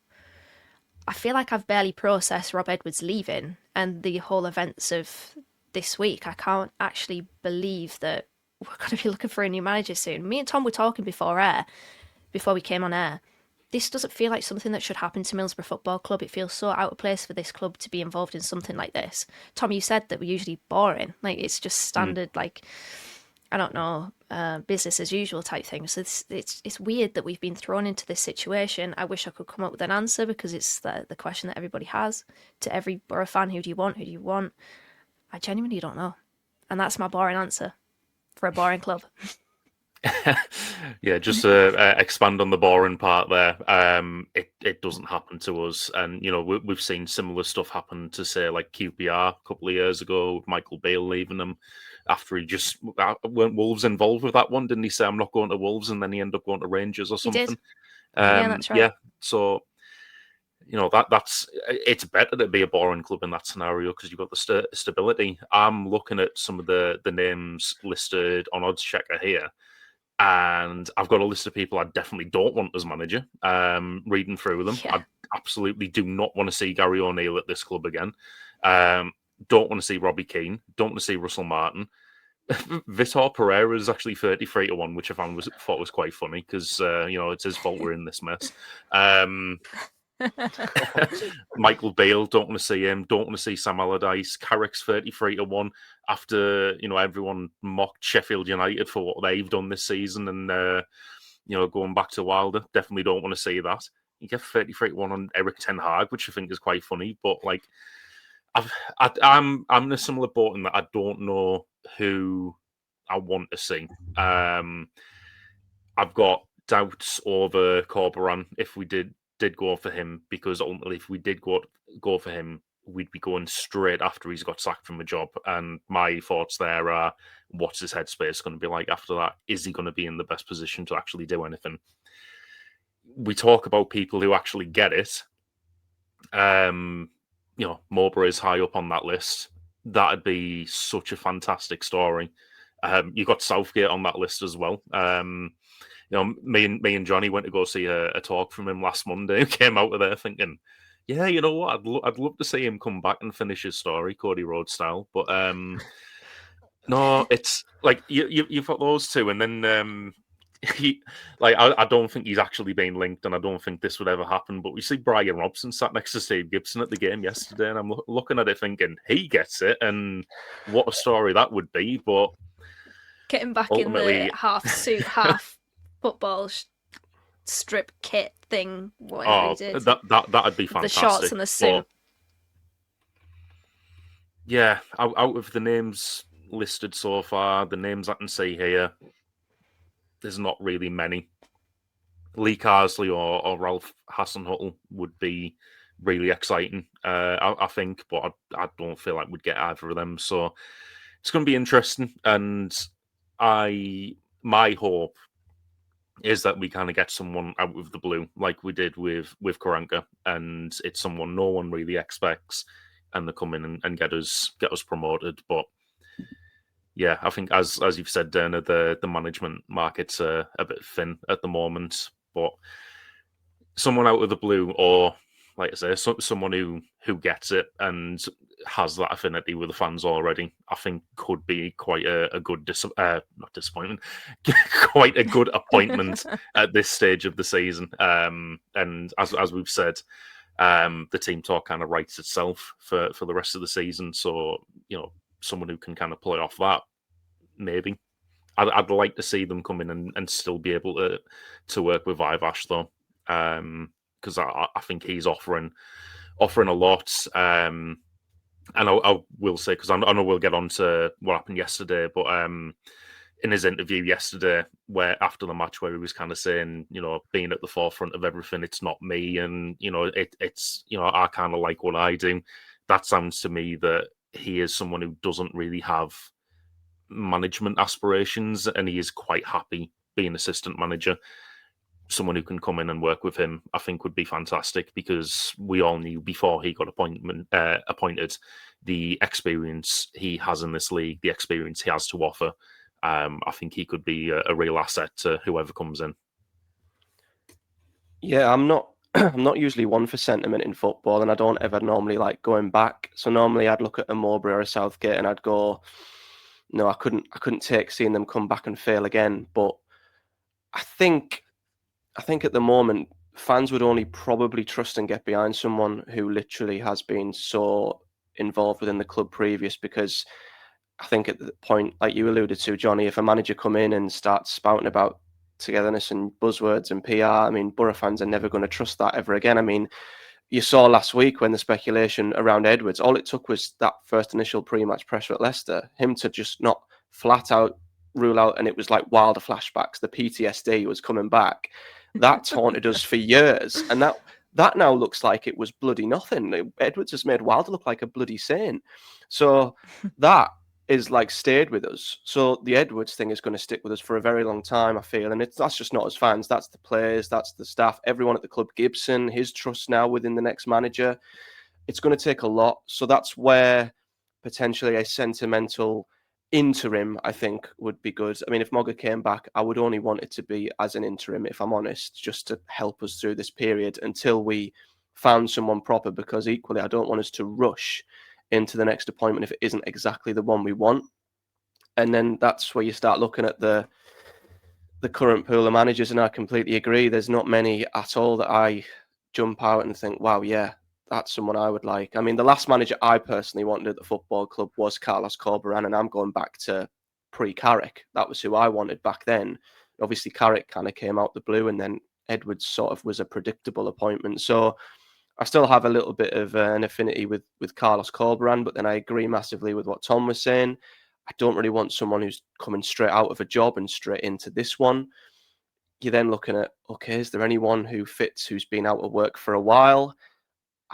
I feel like I've barely processed Rob Edwards leaving and the whole events of this week. I can't actually believe that we're going to be looking for a new manager soon. Me and Tom were talking before we came on air. This doesn't feel like something that should happen to Middlesbrough Football Club. It feels so out of place for this club to be involved in something like this. Tom, you said that we're usually boring. Like, it's just standard, like, I don't know, business as usual type thing. So it's weird that we've been thrown into this situation. I wish I could come up with an answer because it's the question that everybody has. To every Boro fan, who do you want? Who do you want? I genuinely don't know. And that's my boring answer for a boring club. Yeah, just to expand on the boring part there, it doesn't happen to us. And, we've seen similar stuff happen to, say, like QPR a couple of years ago, Michael Beale leaving them after he just... Weren't Wolves involved with that one? Didn't he say, I'm not going to Wolves, and then he ended up going to Rangers or something? He did. Yeah, that's right. Yeah, so... that's it's better to be a boring club in that scenario because you've got the stability. I'm looking at some of the names listed on Odds Checker here, and I've got a list of people I definitely don't want as manager. Reading through them, Yeah. I absolutely do not want to see Gary O'Neill at this club again. Don't want to see Robbie Keane. Don't want to see Russell Martin. Vitor Pereira is actually 33-1, which I thought was quite funny because it's his fault we're in this mess. Michael Beale, don't want to see him. Don't want to see Sam Allardyce. Carrick's 33-1 after everyone mocked Sheffield United for what they've done this season and going back to Wilder. Definitely don't want to see that. You get 33-1 on Eric Ten Hag, which I think is quite funny. But like, I'm in a similar boat in that I don't know who I want to see. I've got doubts over Corberán if we did go for him, because ultimately if we did go for him, we'd be going straight after he's got sacked from a job. And my thoughts there are, what's his headspace going to be like after that? Is he going to be in the best position to actually do anything? We talk about people who actually get it. Mowbray is high up on that list. That'd be such a fantastic story. You got Southgate on that list as well. Me and Jonny went to go see a talk from him last Monday. Came out of there thinking, yeah, you know what? I'd love to see him come back and finish his story, Cody Rhodes style. But no, it's like you've got those two, and then I don't think he's actually been linked, and I don't think this would ever happen. But we see Brian Robson sat next to Steve Gibson at the game yesterday, and I'm looking at it thinking he gets it, and what a story that would be. But Getting back ultimately, in the half suit, half football strip kit thing, whatever he did. That'd be fantastic. The shorts and the suit. But, yeah, out of the names listed so far, the names I can see here, there's not really many. Lee Carsley or Ralph Hasenhüttl would be really exciting, I think, but I don't feel like we'd get either of them. So it's going to be interesting. And my hope is that we kind of get someone out of the blue, like we did with Karanka, and it's someone no one really expects, and they come in and get us promoted. But yeah, I think as you've said, Dana, the management market's a bit thin at the moment. But someone out of the blue, or like I say, someone who gets it and has that affinity with the fans already, I think could be quite a good not disappointment, quite a good appointment at this stage of the season. And as we've said, the team talk kind of writes itself for the rest of the season. So someone who can kind of play off that, maybe. I'd like to see them come in and still be able to work with Viveash though, because I think he's offering a lot. And I will say, because I know we'll get on to what happened yesterday, but in his interview yesterday, where after the match, where he was kind of saying, being at the forefront of everything, it's not me, and it's I kind of like what I do. That sounds to me that he is someone who doesn't really have management aspirations, and he is quite happy being assistant manager. Someone who can come in and work with him, I think, would be fantastic, because we all knew before he got appointed the experience he has in this league, the experience he has to offer. I think he could be a real asset to whoever comes in. Yeah, I'm not usually one for sentiment in football, and I don't ever normally like going back. So normally I'd look at a Mowbray or a Southgate and I'd go, no, I couldn't take seeing them come back and fail again. But I think at the moment, fans would only probably trust and get behind someone who literally has been so involved within the club previous, because I think at the point, like you alluded to, Jonny, if a manager come in and starts spouting about togetherness and buzzwords and PR, I mean, Boro fans are never going to trust that ever again. I mean, you saw last week when the speculation around Edwards, all it took was that first initial pre-match pressure at Leicester, him to just not flat out rule out, and it was like wilder flashbacks. The PTSD was coming back. That taunted us for years, and that now looks like it was bloody nothing. Edwards has made Wilder look like a bloody saint. So that is like stayed with us. So the Edwards thing is going to stick with us for a very long time, I feel. And that's just not as fans. That's the players, that's the staff, everyone at the club. Gibson, his trust now within the next manager. It's going to take a lot. So that's where potentially a sentimental interim, I think, would be good. I mean, if Mogga came back, I would only want it to be as an interim, if I'm honest, just to help us through this period until we found someone proper, because equally, I don't want us to rush into the next appointment if it isn't exactly the one we want. And then that's where you start looking at the current pool of managers, and I completely agree. There's not many at all that I jump out and think, wow, yeah, that's someone I would like. I mean, the last manager I personally wanted at the football club was Carlos Corberán, and I'm going back to pre-Carrick. That was who I wanted back then. Obviously, Carrick kind of came out the blue, and then Edwards sort of was a predictable appointment. So I still have a little bit of an affinity with Carlos Corberán, but then I agree massively with what Tom was saying. I don't really want someone who's coming straight out of a job and straight into this one. You're then looking at, okay, is there anyone who fits who's been out of work for a while?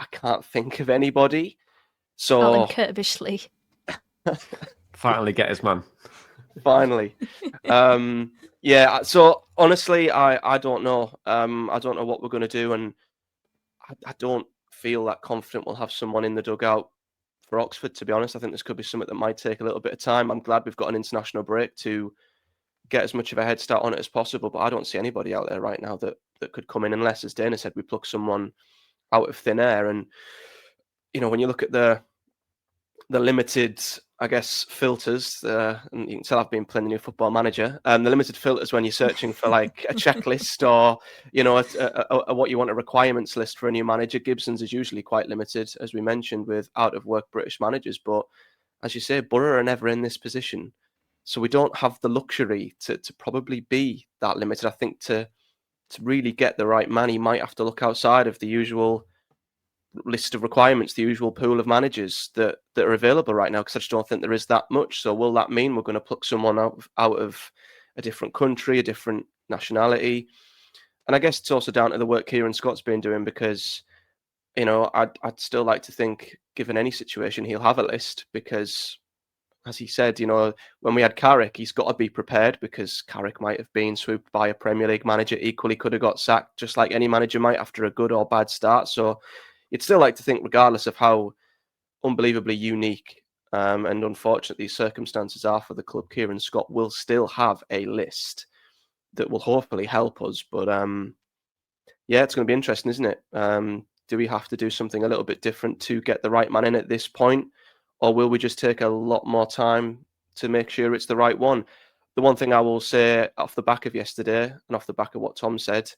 I can't think of anybody. So Alan Kirkbishley. Finally get his man. Finally. Yeah, so honestly, I don't know. I don't know what we're going to do, and I don't feel that confident we'll have someone in the dugout for Oxford, to be honest. I think this could be something that might take a little bit of time. I'm glad we've got an international break to get as much of a head start on it as possible, but I don't see anybody out there right now that could come in, unless, as Dana said, we pluck someone out of thin air. And, when you look at the limited, I guess, filters, and you can tell I've been playing the new Football Manager, the limited filters when you're searching for like a checklist or, a what you want, a requirements list for a new manager. Gibson's is usually quite limited, as we mentioned, with out of work British managers. But as you say, Boro are never in this position. So we don't have the luxury to probably be that limited. I think to really get the right man, he might have to look outside of the usual list of requirements, the usual pool of managers that are available right now, because I just don't think there is that much. So will that mean we're going to pluck someone out of a different country, a different nationality? And I guess it's also down to the work Kieran Scott's been doing, because, you know, I'd still like to think, given any situation, he'll have a list, because, as he said, you know, when we had Carrick, he's got to be prepared, because Carrick might have been swooped by a Premier League manager, equally could have got sacked, just like any manager might after a good or bad start. So you'd still like to think, regardless of how unbelievably unique and unfortunate these circumstances are for the club, Kieran Scott will still have a list that will hopefully help us. But yeah, it's going to be interesting, isn't it? Do we have to do something a little bit different to get the right man in at this point? Or will we just take a lot more time to make sure it's the right one? The one thing I will say off the back of yesterday and off the back of what Tom said,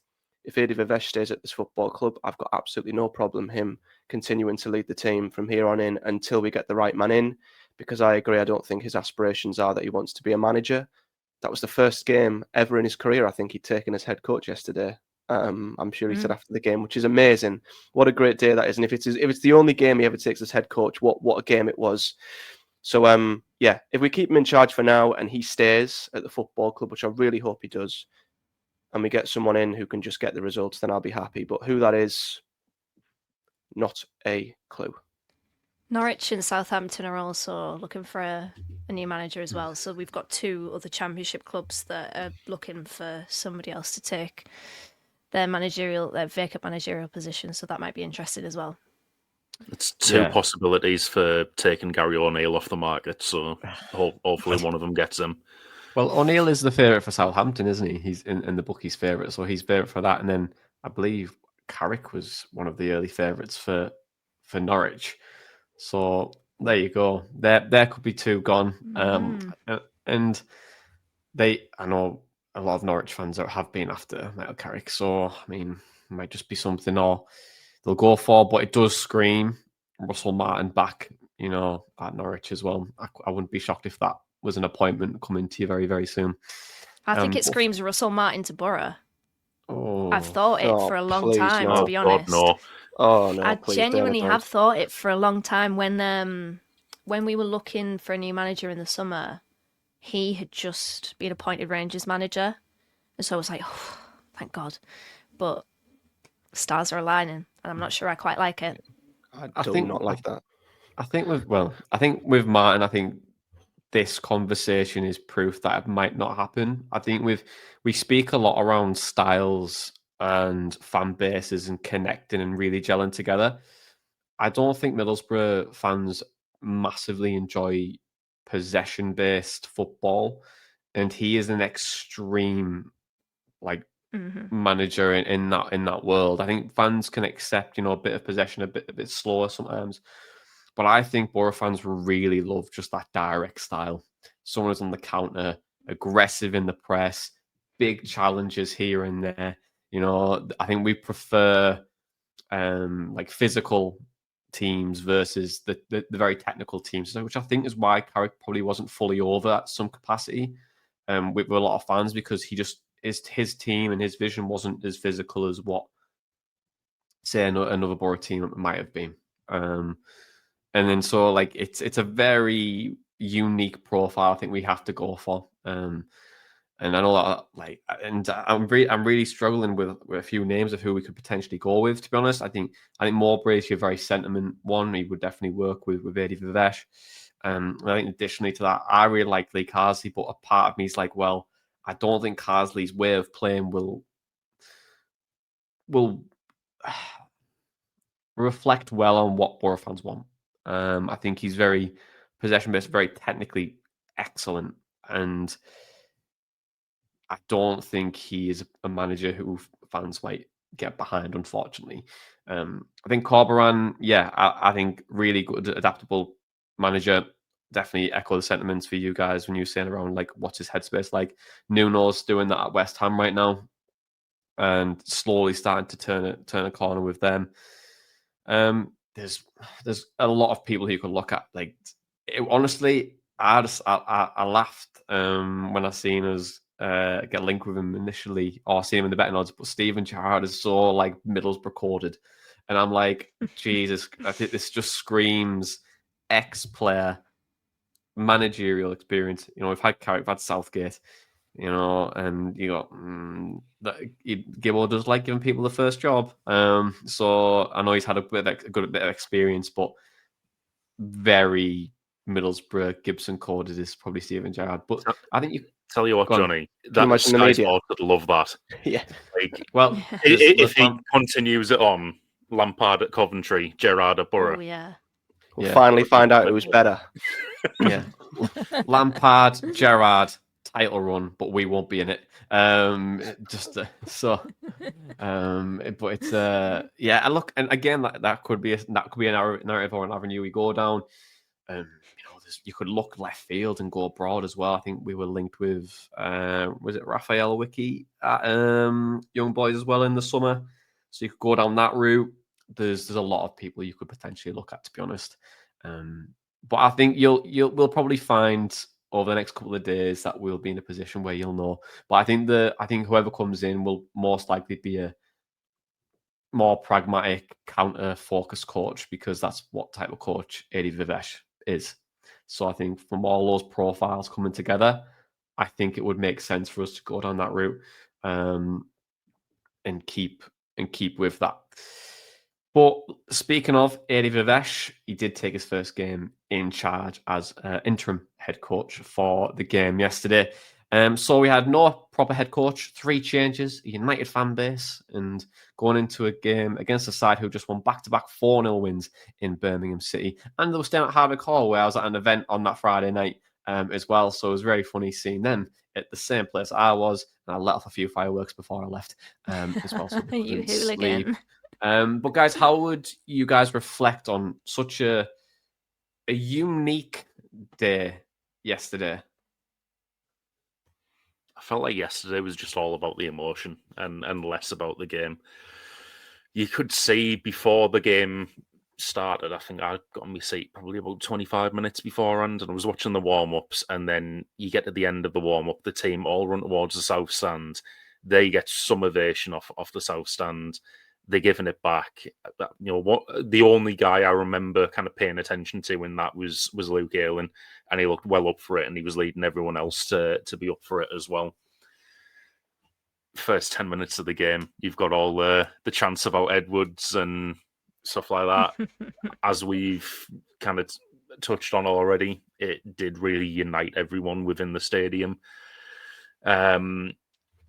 if Adi Viveash stays at this football club, I've got absolutely no problem him continuing to lead the team from here on in until we get the right man in, because I agree, I don't think his aspirations are that he wants to be a manager. That was the first game ever in his career I think he'd taken as head coach yesterday. I'm sure he said after the game, which is amazing. What a great day that is. And if it's the only game he ever takes as head coach, what a game it was. So yeah, if we keep him in charge for now and he stays at the football club, which I really hope he does, and we get someone in who can just get the results, then I'll be happy. But who that is, not a clue. Norwich and Southampton are also looking for a new manager as well. So we've got two other Championship clubs that are looking for somebody else to take their vacant managerial position. So that might be interesting as well. It's two possibilities for taking Gary O'Neill off the market. So hopefully one of them gets him. Well, O'Neill is the favourite for Southampton, isn't he? He's in the bookies' favourite, so he's favourite for that. And then I believe Carrick was one of the early favourites for Norwich. So there you go. There could be two gone. And I know a lot of Norwich fans have been after Michael Carrick. So I mean, it might just be something or they'll go for. But it does scream Russell Martin back, you know, at Norwich as well. I wouldn't be shocked if that was an appointment coming to you very, very soon. I think it screams Russell Martin to Boro. Oh, I've thought it for a long time, no. to be honest. God, no. Oh no! I genuinely don't. have thought it for a long time. When we were looking for a new manager in the summer, he had just been appointed Rangers manager, and so I was like, oh, thank God. But stars are aligning, and I'm not sure I quite like it. I think not like that. I think with Martin, I think this conversation is proof that it might not happen. I think we speak a lot around styles and fan bases and connecting and really gelling together. I don't think Middlesbrough fans massively enjoy possession-based football, and he is an extreme manager in that world. I think fans can accept, you know, a bit of possession, a bit slower sometimes. But I think Boro fans really love just that direct style. Someone who's on the counter, aggressive in the press, big challenges here and there. You know, I think we prefer physical teams versus the very technical teams, which I think is why Carrick probably wasn't fully over at some capacity with a lot of fans, because his team and his vision wasn't as physical as what, say, another Boro team might have been. And then so it's a very unique profile I think we have to go for. And I know that I'm really struggling with a few names of who we could potentially go with, to be honest. I think Mowbray is your very sentiment one. He would definitely work with Adi Viveash. I think additionally to that, I really like Lee Carsley, but a part of me is like, well, I don't think Carsley's way of playing will reflect well on what Boro fans want. I think he's very possession-based, very technically excellent, and I don't think he is a manager who fans might get behind, unfortunately. I think Corberan, I think really good, adaptable manager. Definitely echo the sentiments for you guys when you're saying around like what's his headspace like. Nuno's doing that at West Ham right now, and slowly starting to turn a corner with them. There's a lot of people who you could look at. Honestly, I laughed when I seen us get linked with him initially, or see him in the betting odds. But Steven Gerrard is so like Middlesbrough coded, and I'm like, Jesus, I think this just screams ex-player managerial experience. You know, we've had Carrick, we've had Southgate, you know, and you got Gibbo does like giving people the first job. So I know he's had a good bit of experience, but very Middlesbrough Gibson coded is probably Steven Gerrard. But I think you tell you what, Johnny, Can you that imagine the Sky media? Sports would love that. Yeah. Like, well if he continues it on, Lampard at Coventry, Gerrard at Boro. Oh yeah. We'll finally find out who's better. Yeah, Lampard, Gerrard, title run, but we won't be in it. But it's yeah. And look, and again, that could be a narrative or an avenue we go down. You know, you could look left field and go abroad as well. I think we were linked with was it Raphael Wiki at Young Boys as well in the summer, so you could go down that route. There's a lot of people you could potentially look at, to be honest. But I think we'll probably find over the next couple of days that we'll be in a position where you'll know. But I think whoever comes in will most likely be a more pragmatic, counter-focused coach, because that's what type of coach Adi Viveash is. So I think from all those profiles coming together, I think it would make sense for us to go down that route and keep with that. But speaking of Adi Viveash, he did take his first game in charge as interim head coach for the game yesterday. So we had no proper head coach, 3 changes, a United fan base, and going into a game against a side who just won back-to-back 4-0 wins in Birmingham City. And they were staying at Hardwick Hall, where I was at an event on that Friday night as well. So it was very funny seeing them at the same place I was, and I let off a few fireworks before I left as well. So You hooligan. But guys, how would you guys reflect on such a unique day yesterday? I felt like yesterday was just all about the emotion and less about the game. You could see before the game started, I think I got on my seat probably about 25 minutes beforehand, and I was watching the warm-ups, and then you get to the end of the warm-up, the team all run towards the south stand. They get some ovation off the south stand. They're giving it back. You know what? The only guy I remember kind of paying attention to in that was Luke Ayling, and he looked well up for it, and he was leading everyone else to be up for it as well. First 10 minutes of the game, you've got all the chants about Edwards and stuff like that. As we've kind of touched on already, it did really unite everyone within the stadium, and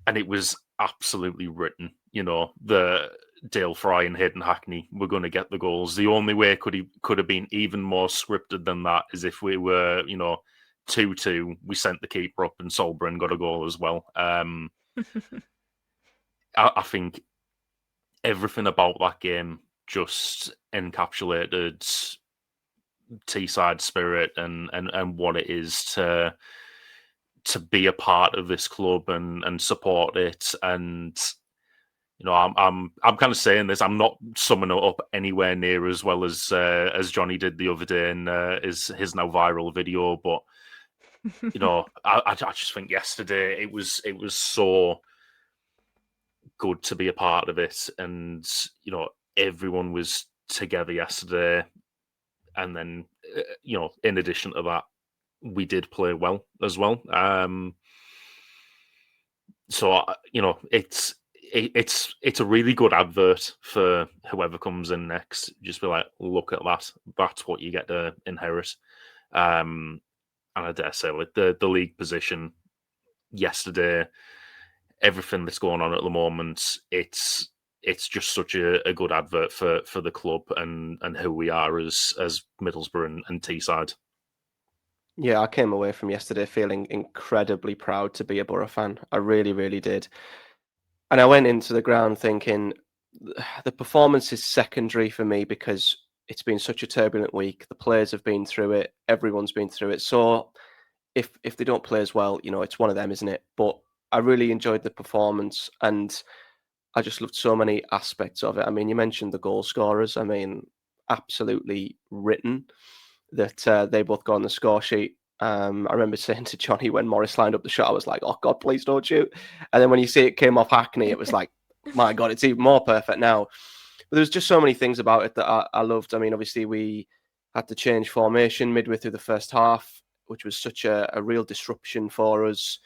it was absolutely written. You know, the Dale Fry and Hayden Hackney were going to get the goals. The only way could have been even more scripted than that is if we were, 2-2, we sent the keeper up and Solbren got a goal as well. I think everything about that game just encapsulated Teesside spirit and what it is to be a part of this club and support it. And I'm kind of saying this. I'm not summing it up anywhere near as well as Jonny did the other day in his now viral video. But I just think yesterday it was so good to be a part of it, and everyone was together yesterday. And then in addition to that, we did play well as well. So it's a really good advert for whoever comes in next. Just be like, look at that. That's what you get to inherit. And I dare say, like the league position yesterday, everything that's going on at the moment, it's just such a good advert for the club and who we are as Middlesbrough and Teesside. Yeah, I came away from yesterday feeling incredibly proud to be a Boro fan. I really, really did. And I went into the ground thinking the performance is secondary for me because it's been such a turbulent week. The players have been through it. Everyone's been through it. So if they don't play as well, it's one of them, isn't it? But I really enjoyed the performance, and I just loved so many aspects of it. I mean, you mentioned the goal scorers. I mean, absolutely written that they both got on the score sheet. I remember saying to Jonny when Morris lined up the shot, I was like, oh God, please don't shoot. And then when you see it came off Hackney, it was like, my God, it's even more perfect now. But there was just so many things about it that I loved. I mean, obviously we had to change formation midway through the first half, which was such a real disruption for us.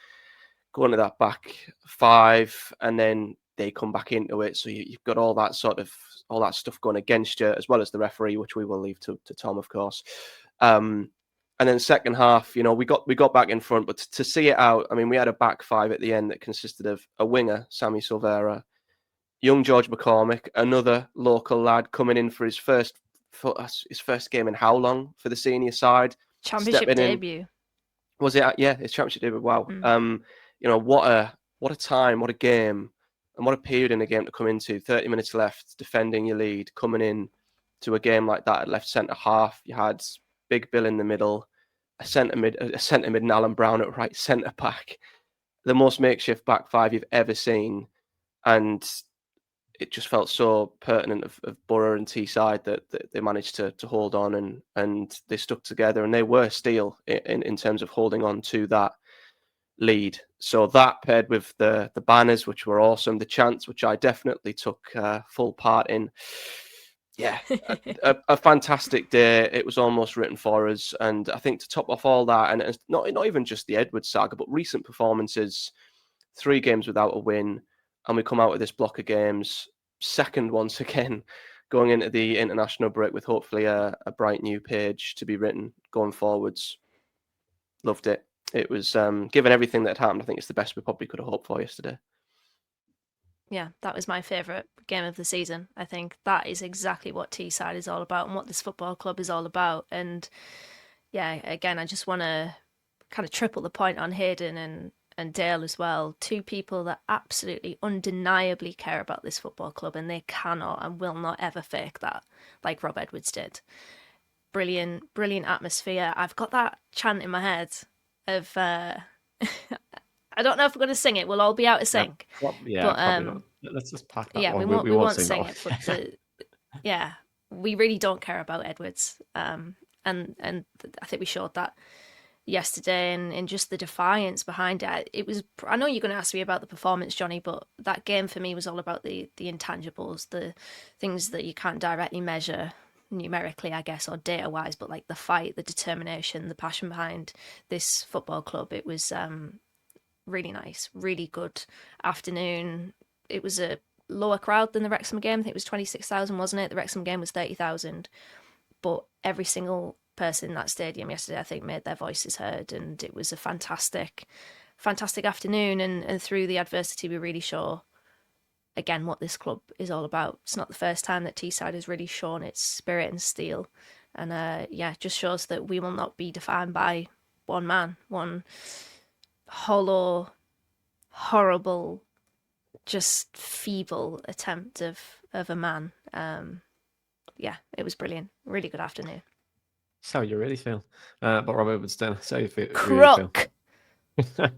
Going to that back five, and then they come back into it. So you've got all that stuff going against you, as well as the referee, which we will leave to Tom, of course. And then second half, we got back in front, but to see it out, I mean, we had a back five at the end that consisted of a winger, Sammy Silvera, young George McCormick, another local lad coming in for his first game in how long for the senior side? Championship debut. Was it? Yeah, his championship debut. Wow. What a time, what a game, and what a period in a game to come into. 30 minutes left, defending your lead, coming in to a game like that at left centre half. You had Big Bill in the middle, a centre mid, and Alan Brown at right centre back. The most makeshift back five you've ever seen, and it just felt so pertinent of Boro and Teesside that they managed to hold on and they stuck together, and they were steel in terms of holding on to that lead. So that paired with the banners, which were awesome, the chants, which I definitely took full part in. Yeah, a fantastic day. It was almost written for us. And I think to top off all that, and it's not even just the Edwards saga, but recent performances, 3 games without a win, and we come out with this block of games, second once again, going into the international break with hopefully a bright new page to be written going forwards. Loved it. It was, given everything that had happened, I think it's the best we probably could have hoped for yesterday. Yeah, that was my favourite game of the season. I think that is exactly what Teesside is all about and what this football club is all about. And yeah, again, I just want to kind of triple the point on Hayden and Dale as well. 2 people that absolutely undeniably care about this football club, and they cannot and will not ever fake that like Rob Edwards did. Brilliant atmosphere. I've got that chant in my head of I don't know if we're going to sing it. We'll all be out of sync. But let's just pack that one. We won't sing it. But we really don't care about Edwards. And I think we showed that yesterday, and just the defiance behind it. It was. I know you're going to ask me about the performance, Jonny, but that game for me was all about the intangibles, the things that you can't directly measure numerically, I guess, or data wise, but like the fight, the determination, the passion behind this football club. It was really nice, really good afternoon. It was a lower crowd than the Wrexham game. I think it was 26,000, wasn't it? The Wrexham game was 30,000. But every single person in that stadium yesterday, I think, made their voices heard, and it was a fantastic afternoon. And through the adversity, we really saw, again, what this club is all about. It's not the first time that Teesside has really shown its spirit and steel. And just shows that we will not be defined by one man, one hollow, horrible, just feeble attempt of a man. It was brilliant. Really good afternoon. That's how you really feel. But Rob Edwards, that's how you feel. Crook. Really feel.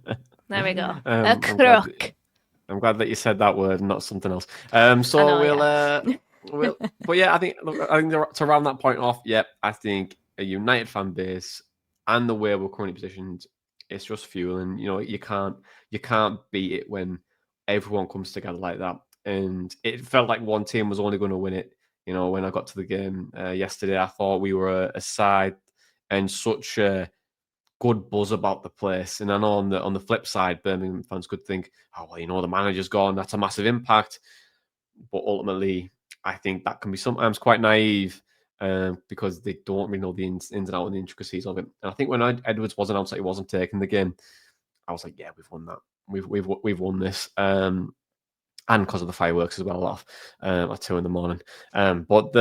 There we go. A crook. I'm glad that you said that word, not something else. We'll. But yeah, I think to round that point off, I think a united fan base and the way we're currently positioned, it's just fuel. And you can't beat it when everyone comes together like that. And it felt like one team was only going to win it. When I got to the game yesterday, I thought we were a side and such a good buzz about the place. And I know on the flip side, Birmingham fans could think, oh, well, the manager's gone. That's a massive impact. But ultimately, I think that can be sometimes quite naive because they don't really know the ins and outs and the intricacies of it. And I think when Edwards was announced that he wasn't taking the game, I was like, yeah, we've won that. We've won this. And because of the fireworks as well off at 2 a.m. But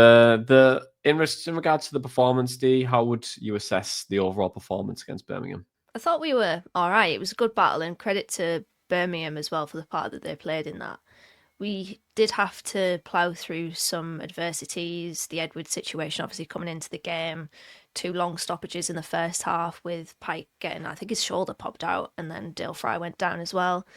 in regards to the performance, D, how would you assess the overall performance against Birmingham? I thought we were all right. It was a good battle, and credit to Birmingham as well for the part that they played in that. We did have to plough through some adversities. The Edwards situation, obviously, coming into the game. 2 long stoppages in the first half with Pike getting, I think his shoulder popped out, and then Dale Fry went down as well.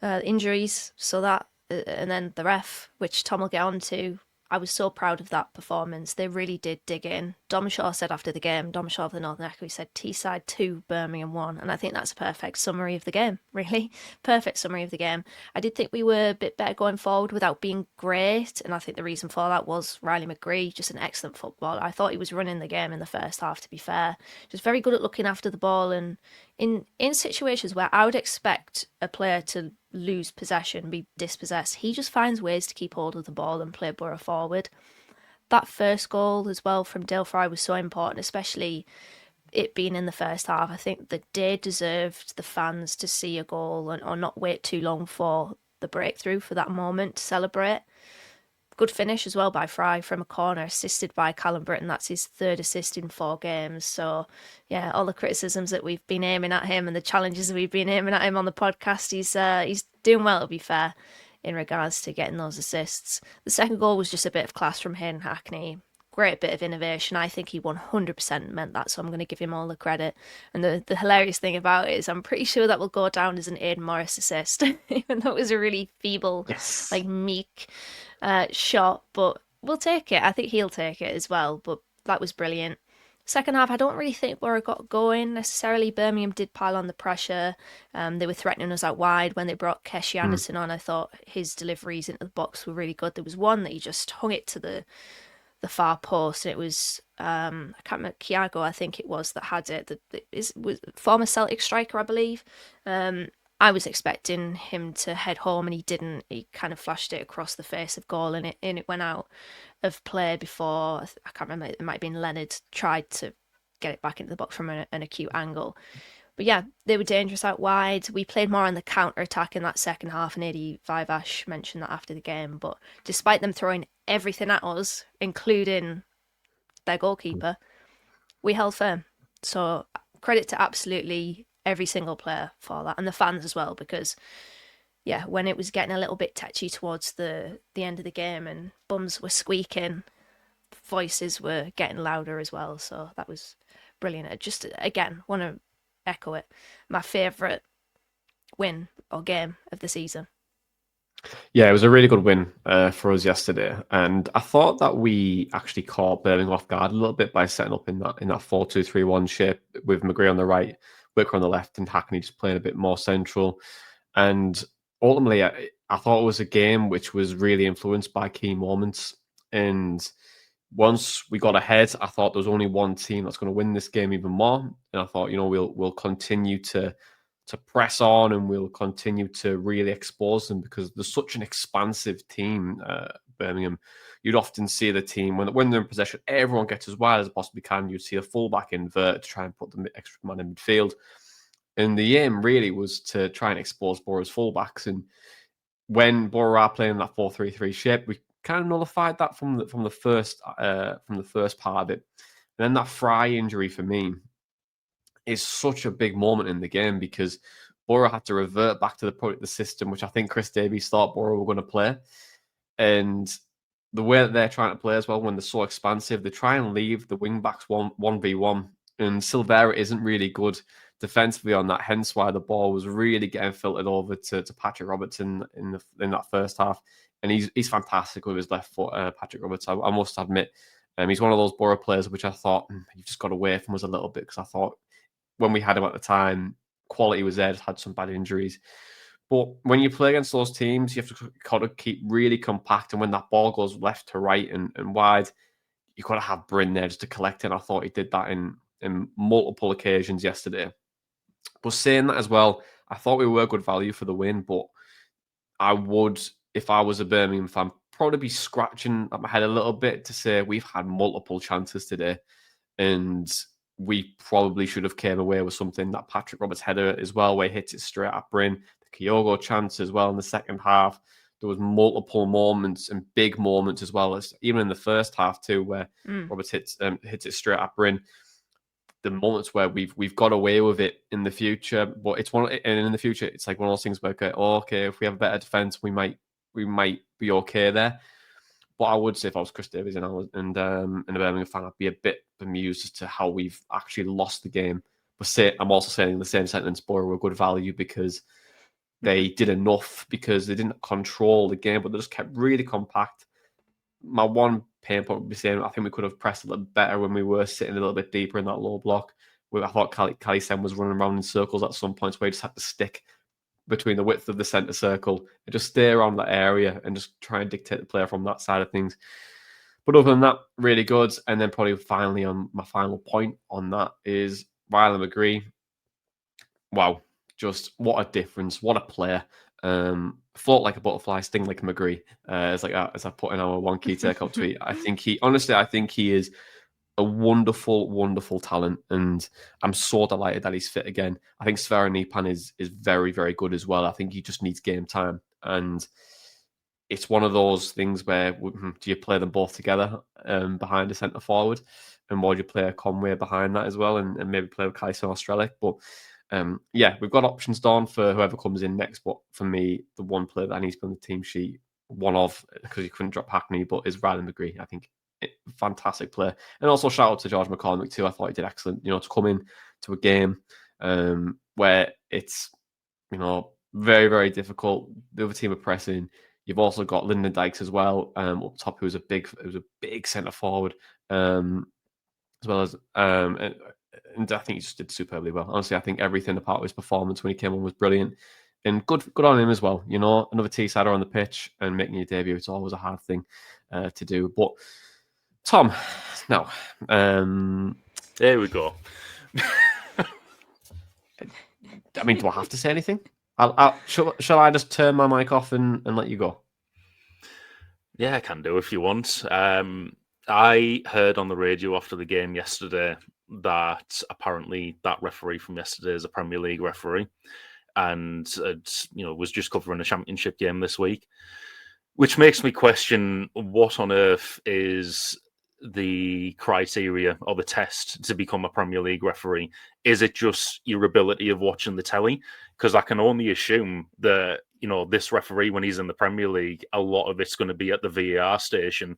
Injuries, so that, and then the ref, which Tom will get on to. I was so proud of that performance. They really did dig in. Dom Shaw said after the game, Dom Shaw of the Northern Echo, he said Teesside 2, Birmingham 1. And I think that's a perfect summary of the game, really. Perfect summary of the game. I did think we were a bit better going forward without being great. And I think the reason for that was Riley McGree, just an excellent footballer. I thought he was running the game in the first half, to be fair. Just very good at looking after the ball. And in situations where I would expect a player to lose possession, be dispossessed, he just finds ways to keep hold of the ball and play Boro forward. That first goal as well from Dale Fry was so important, especially it being in the first half. I think that they deserved the fans to see a goal or not wait too long for the breakthrough, for that moment to celebrate. Good finish as well by Fry from a corner, assisted by Callum Britton. That's his 3rd assist in 4 games. So, yeah, all the criticisms that we've been aiming at him and the challenges that we've been aiming at him on the podcast, he's doing well, to be fair, in regards to getting those assists. The second goal was just a bit of class from Hayden Hackney. Great bit of innovation. I think he 100% meant that, so I'm going to give him all the credit. And the hilarious thing about it is I'm pretty sure that will go down as an Aidan Morris assist, even though it was a really feeble, meek shot, but we'll take it. I think he'll take it as well, but that was brilliant. Second half, I don't really think Boro got going necessarily. Birmingham did pile on the pressure. They were threatening us out wide. When they brought Keshi Anderson on, I thought his deliveries into the box were really good. There was one that he just hung it to the far post, and it was I can't remember, Kiago, I think it was, that had it. Was former Celtic striker, I believe. I was expecting him to head home, and he didn't. He kind of flashed it across the face of goal, and it went out of play before. I can't remember. It might have been Leonard tried to get it back into the box from an acute angle. But yeah, they were dangerous out wide. We played more on the counter-attack in that second half, and Adi Viveash mentioned that after the game. But despite them throwing everything at us, including their goalkeeper, we held firm. So credit to absolutely every single player for that, and the fans as well, because yeah, when it was getting a little bit touchy towards the end of the game and bums were squeaking, voices were getting louder as well. So that was brilliant. I just, again, want to echo it. My favourite win or game of the season. Yeah, it was a really good win for us yesterday, and I thought that we actually caught Birmingham off guard a little bit by setting up in that 4-2-3-1 shape with McGree on the right, Wicker on the left, and Hackney just playing a bit more central. And ultimately, I thought it was a game which was really influenced by key moments. And once we got ahead, I thought there was only one team that's going to win this game even more. And I thought, we'll continue to press on, and we'll continue to really expose them, because there's such an expansive team, Birmingham. You'd often see the team, when they're in possession, everyone gets as wide as possibly can. You'd see a fullback invert to try and put the extra man in midfield. And the aim really was to try and expose Boro's fullbacks. And when Boro are playing that 4-3-3 shape, we kind of nullified that from the first part of it. And then that Fry injury for me is such a big moment in the game, because Boro had to revert back to the system, which I think Chris Davies thought Boro were going to play. And the way that they're trying to play as well, when they're so expansive, they try and leave the wing backs 1v1, and Silvera isn't really good defensively on that, hence why the ball was really getting filtered over to Patrick Robertson in that first half. And he's fantastic with his left foot, Patrick Robertson, I must admit. He's one of those Boro players which I thought, you've just got away from us a little bit, because I thought when we had him at the time, quality was there, just had some bad injuries. But when you play against those teams, you have to kind of keep really compact, and when that ball goes left to right and wide, you've got to have Bryn there just to collect it. And I thought he did that in multiple occasions yesterday. But saying that as well, I thought we were good value for the win, but I would, if I was a Birmingham fan, probably be scratching at my head a little bit to say we've had multiple chances today, and we probably should have came away with something. That Patrick Roberts header as well, where he hits it straight at Bryn. The Kyogo chance as well in the second half. There was multiple moments and big moments as well, as even in the first half too, where Roberts hits it straight at Bryn. The moments where we've got away with it in the future, but it's in the future it's like one of those things where okay, if we have a better defense, we might be okay there. But I would say if I was Chris Davies and a Birmingham fan, I'd be a bit bemused as to how we've actually lost the game. But I'm also saying in the same sentence, Boro were good value because they did enough, because they didn't control the game, but they just kept really compact. my one pain point would be saying I think we could have pressed a little better when we were sitting a little bit deeper in that low block. I thought Kalisen was running around in circles at some points where he just had to stick between the width of the centre circle and just stay around that area and just try and dictate the player from that side of things. But other than that, really good. And then probably finally on my final point on that is Riley McGree. Wow, just what a difference. What a player. Float like a butterfly, sting like a McGree. As I put in our one key takeout tweet. I think he is a wonderful, wonderful talent, and I'm so delighted that he's fit again. I think Sverre Nipan is very, very good as well. I think he just needs game time, and it's one of those things where do you play them both together behind a centre forward, and would you play a Conway behind that as well, and maybe play with Kaiser Australic? But we've got options down for whoever comes in next. But for me, the one player that needs to be on the team sheet, one of, because you couldn't drop Hackney, but is Riley McGree. I think fantastic player. And also shout out to George McCormick too. I thought he did excellent. To come in to a game where it's very, very difficult. The other team are pressing. You've also got Lyndon Dykes as well up top, who's a big centre forward, as well as and I think he just did superbly well. Honestly, I think everything apart of his performance when he came on was brilliant. And good on him as well. Another T-sider on the pitch and making your debut, it's always a hard thing to do. But Tom, now, there we go. I mean, do I have to say anything? Shall I just turn my mic off and let you go? Yeah, I can do if you want. I heard on the radio after the game yesterday that apparently that referee from yesterday is a Premier League referee, and was just covering a championship game this week, which makes me question what on earth is the criteria or the test to become a Premier League referee. Is it just your ability of watching the telly? Because I can only assume that this referee, when he's in the Premier League, a lot of it's going to be at the VAR station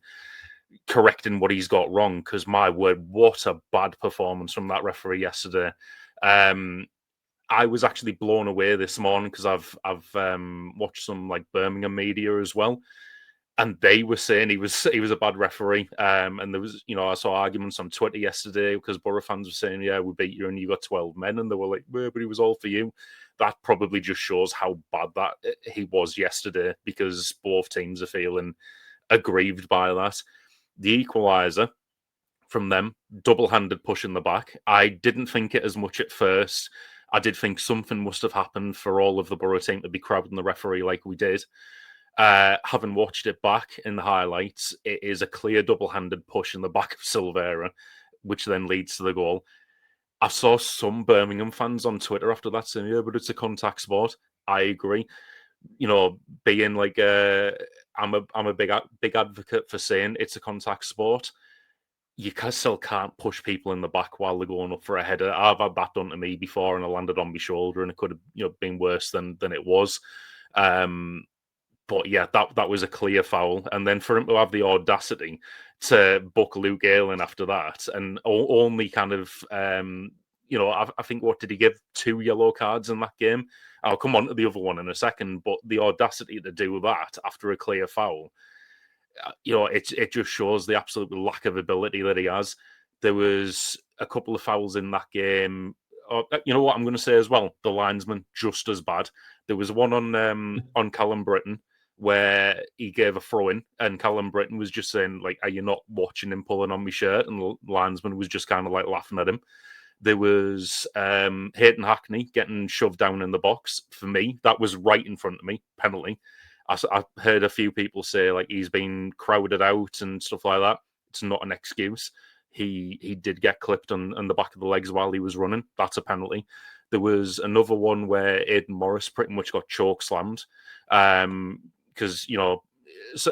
correcting what he's got wrong. Because my word, what a bad performance from that referee yesterday. I was actually blown away this morning because I've watched some like Birmingham media as well, and they were saying he was a bad referee. And there was I saw arguments on Twitter yesterday because Boro fans were saying, yeah, we beat you and you got 12 men, and they were like, well, but he was all for you. That probably just shows how bad that he was yesterday, because both teams are feeling aggrieved by that. The equaliser from them, double-handed push in the back. I didn't think it as much at first. I did think something must have happened for all of the Boro team to be crowding the referee like we did. Having watched it back in the highlights, it is a clear double-handed push in the back of Silvera, which then leads to the goal. I saw some Birmingham fans on Twitter after that saying, yeah, but it's a contact sport. I agree. Being like, I'm a big advocate for saying it's a contact sport. You still can't push people in the back while they're going up for a header. I've had that done to me before, and I landed on my shoulder, and it could have been worse than it was. But yeah, that was a clear foul. And then for him to have the audacity to book Luke Ayling after that, and only kind of, I think, what did he give? 2 yellow cards in that game? I'll come on to the other one in a second, but the audacity to do that after a clear foul, it just shows the absolute lack of ability that he has. There was a couple of fouls in that game. You know what I'm going to say as well? The linesman, just as bad. There was one on Callum Britton where he gave a throw-in, and Callum Britton was just saying, like, are you not watching him pulling on my shirt? And the linesman was just kind of like laughing at him. There was Hayden Hackney getting shoved down in the box. For me, that was right in front of me, penalty. I heard a few people say, like, he's been crowded out and stuff like that. It's not an excuse. He did get clipped on the back of the legs while he was running. That's a penalty. There was another one where Aidan Morris pretty much got choke slammed because,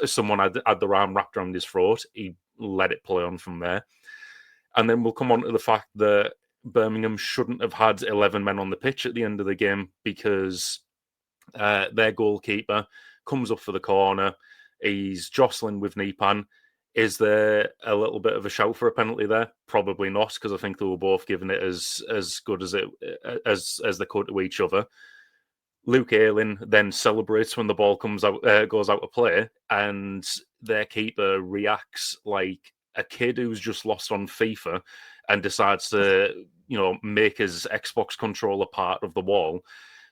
someone had their arm wrapped around his throat. He let it play on from there. And then we'll come on to the fact that Birmingham shouldn't have had 11 men on the pitch at the end of the game, because their goalkeeper comes up for the corner. He's jostling with Nipan. Is there a little bit of a shout for a penalty there? Probably not, because I think they were both giving it as good as they could to each other. Luke Ayling then celebrates when the ball goes out of play, and their keeper reacts like a kid who's just lost on FIFA and decides to, make his Xbox controller part of the wall,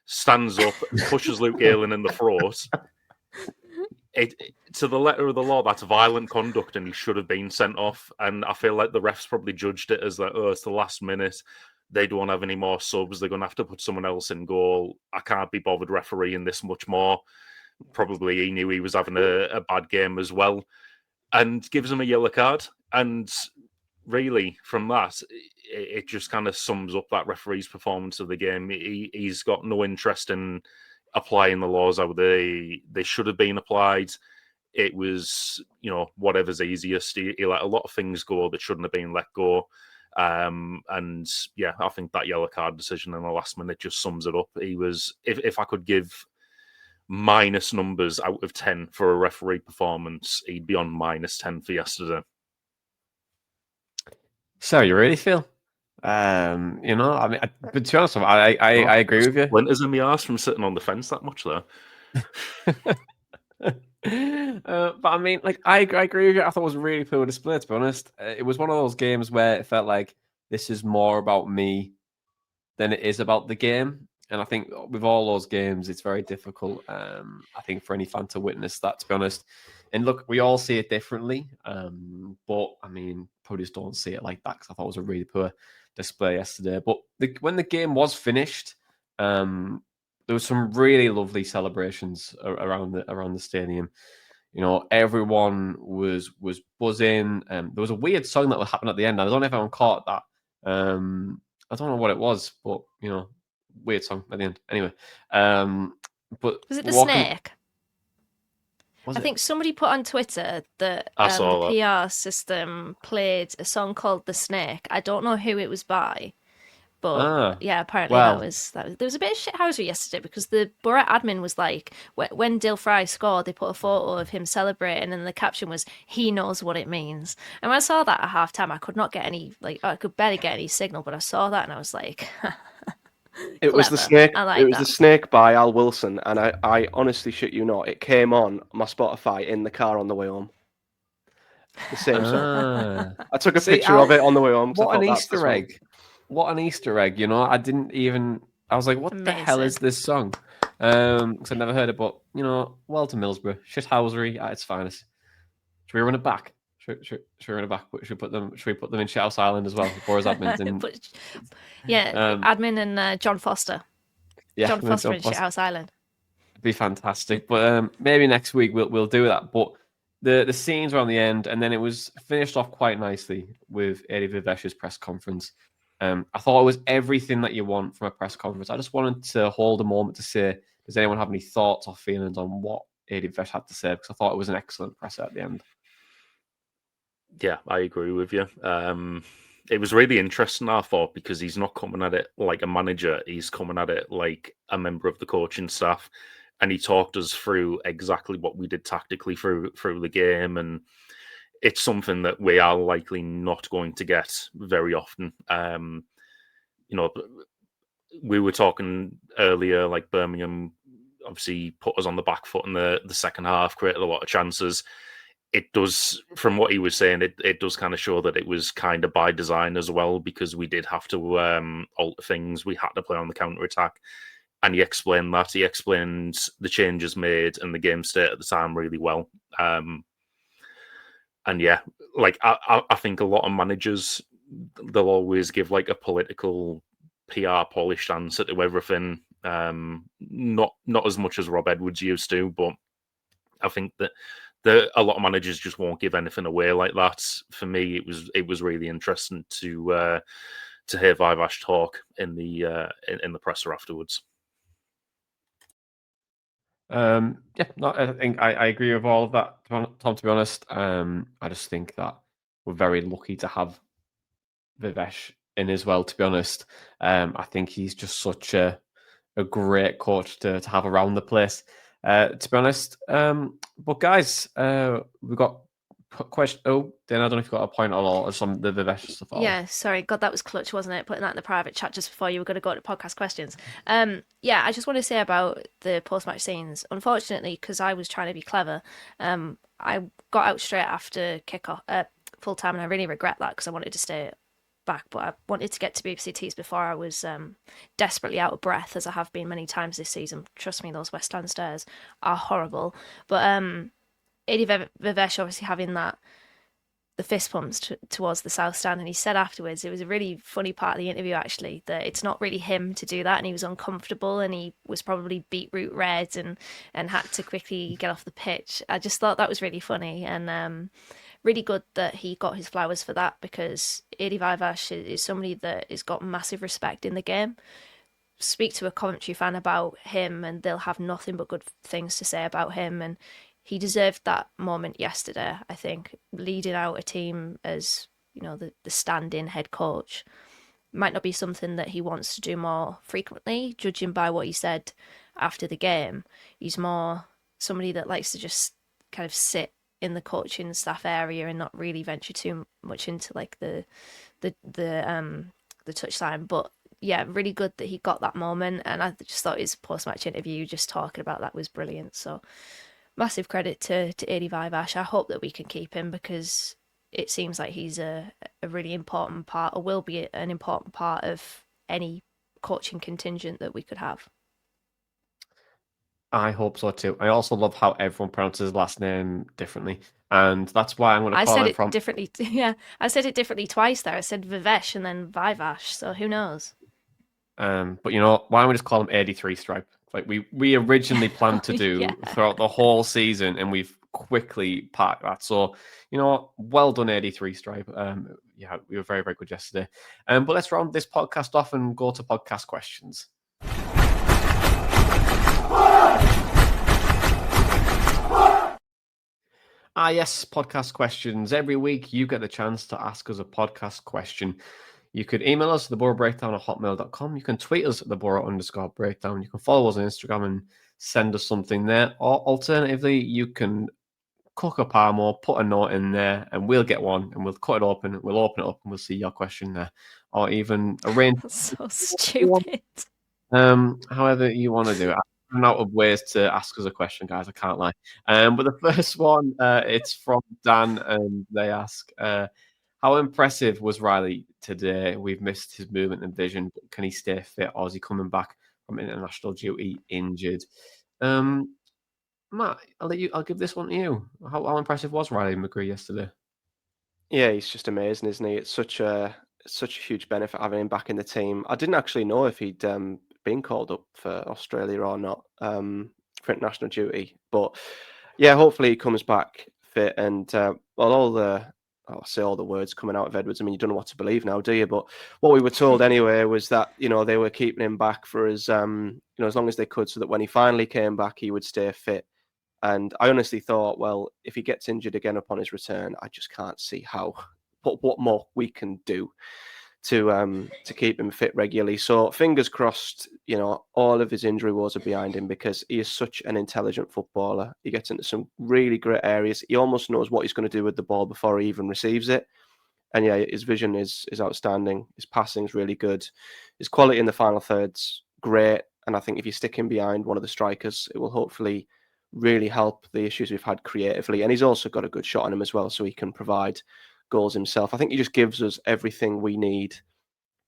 stands up, pushes Luke Ayling in the throat. To the letter of the law, that's violent conduct, and he should have been sent off. And I feel like the refs probably judged it as like, oh, it's the last minute. They don't have any more subs. They're going to have to put someone else in goal. I can't be bothered refereeing this much more. Probably he knew he was having a bad game as well, and gives him a yellow card. And really, from that, it just kind of sums up that referee's performance of the game. He's got no interest in applying the laws how they should have been applied. It was, whatever's easiest. He let a lot of things go that shouldn't have been let go. And yeah, I think that yellow card decision in the last minute just sums it up. He was, if I could give minus numbers out of 10 for a referee performance, he'd be on minus 10 for yesterday. So you really feel? I mean, but to be honest, I agree with you. Splinters in my arse from sitting on the fence that much there. But I mean, like, I agree with you. I thought it was a really poor display, to be honest. It was one of those games where it felt like this is more about me than it is about the game. And I think with all those games, it's very difficult, I think, for any fan to witness that, to be honest. And look, we all see it differently. But, I mean, probably just don't see it like that, because I thought it was a really poor display yesterday. But when the game was finished, there was some really lovely celebrations around the stadium. Everyone was buzzing. There was a weird song that would happen at the end. I don't know if anyone caught that. I don't know what it was, but weird song at the end. Anyway, but was it the snake? I think somebody put on Twitter that the PR system played a song called "The Snake." I don't know who it was by. But yeah, apparently that was. There was a bit of shithousery yesterday because the Boro admin was like, when Dil Fry scored, they put a photo of him celebrating, and the caption was, "He knows what it means." And when I saw that at halftime, I could not get any, I could barely get any signal, but I saw that and I was like, it was the snake. The Snake by Al Wilson, and I honestly shit you not, it came on my Spotify in the car on the way home. The same song. I took a picture of it on the way home. What an Easter egg! What an Easter egg, I didn't even... I was like, what the hell is this song? Because I'd never heard it, but, well to Middlesbrough. Shithousery at its finest. Should we run it back? Should we run it back? Should we put them in Shithouse Island as well? Boro's admin. Admin and John Foster. Yeah, John Foster in Shithouse Island. It'd be fantastic. But maybe next week we'll do that. But the scenes were on the end, and then it was finished off quite nicely with Adi Viveash's press conference. I thought it was everything that you want from a press conference. I just wanted to hold a moment to say, does anyone have any thoughts or feelings on what Adi Viveash had to say? Because I thought it was an excellent presser at the end. Yeah, I agree with you. It was really interesting, I thought, because he's not coming at it like a manager. He's coming at it like a member of the coaching staff. And he talked us through exactly what we did tactically through the game. And it's something that we are likely not going to get very often. We were talking earlier, like Birmingham obviously put us on the back foot in the second half, created a lot of chances. It does, from what he was saying, it does kind of show that it was kind of by design as well, because we did have to alter things. We had to play on the counter-attack. And he explained that. He explained the changes made and the game state at the time really well. And yeah, like I think a lot of managers, they'll always give like a political PR polished answer to everything. Not as much as Rob Edwards used to, but I think that a lot of managers just won't give anything away like that. For me, it was really interesting to hear Viveash talk in the presser afterwards. I think I agree with all of that, Tom, to be honest. I just think that we're very lucky to have Viveash in as well, to be honest. I think he's just such a great coach to have around the place, to be honest. But guys, we've got Question. Oh, then I don't know if you got a point or some of the Viveash stuff. Yeah, sorry. God, that was clutch, wasn't it? Putting that in the private chat just before you were going to go to podcast questions. Yeah, I just want to say about the post-match scenes. Unfortunately, because I was trying to be clever, I got out straight after kick-off, full time, and I really regret that because I wanted to stay back, but I wanted to get to BBC Tees before I was desperately out of breath, as I have been many times this season. Trust me, those West Stand stairs are horrible. But Adi Viveash obviously having the fist pumps towards the South Stand, and he said afterwards, it was a really funny part of the interview actually, that it's not really him to do that, and he was uncomfortable, and he was probably beetroot red and had to quickly get off the pitch. I just thought that was really funny, and really good that he got his flowers for that, because Adi Viveash is somebody that has got massive respect in the game. Speak to a Coventry fan about him and they'll have nothing but good things to say about him, and he deserved that moment yesterday, I think, leading out a team as, you know, the stand-in head coach. Might not be something that he wants to do more frequently, judging by what he said after the game. He's more somebody that likes to just kind of sit in the coaching staff area and not really venture too much into like the touchline. But yeah, really good that he got that moment, and I just thought his post-match interview just talking about that was brilliant. So massive credit to Adi Viveash. I hope that we can keep him, because it seems like he's a really important part, or will be an important part of any coaching contingent that we could have. I hope so too. I also love how everyone pronounces his last name differently, and that's why I'm going to call it it from differently. Yeah, I said it differently twice there. I said Viveash and then Viveash. So who knows? But you know, why don't we just call him 83 Stripe? Like we originally planned to do throughout the whole season, and we've quickly parked that. So, you know, well done, 83 Stripe. Yeah, we were very, very good yesterday. But let's round this podcast off and go to podcast questions. Yes, podcast questions. Every week you get the chance to ask us a podcast question. You could email us at theborobreakdown@hotmail.com. You can tweet us at @theboro_breakdown. You can follow us on Instagram and send us something there. Or alternatively, you can cook up Armo, put a note in there, and we'll get one, and we'll cut it open. We'll open it up, and we'll see your question there. Or even arrange. That's so stupid. However you want to do it. I'm out of ways to ask us a question, guys. I can't lie. But the first one, it's from Dan, and they ask, how impressive was Riley today? We've missed his movement and vision, but can he stay fit, or is he coming back from international duty injured? Matt, I'll give this one to you. How impressive was Riley McGree yesterday? Yeah, he's just amazing, isn't he? It's such a huge benefit having him back in the team. I didn't actually know if he'd been called up for Australia or not for international duty, but yeah, hopefully he comes back fit. And all the words coming out of Edwards. I mean, you don't know what to believe now, do you? But what we were told anyway was that, you know, they were keeping him back for as you know, as long as they could, so that when he finally came back, he would stay fit. And I honestly thought, well, if he gets injured again upon his return, I just can't see what more we can do to keep him fit regularly. So fingers crossed, you know, all of his injury woes are behind him, because he is such an intelligent footballer. He gets into some really great areas. He almost knows what he's going to do with the ball before he even receives it. And yeah, his vision is outstanding. His passing is really good. His quality in the final third's great. And I think if you stick him behind one of the strikers, it will hopefully really help the issues we've had creatively. And he's also got a good shot on him as well, so he can provide goals himself. I think he just gives us everything we need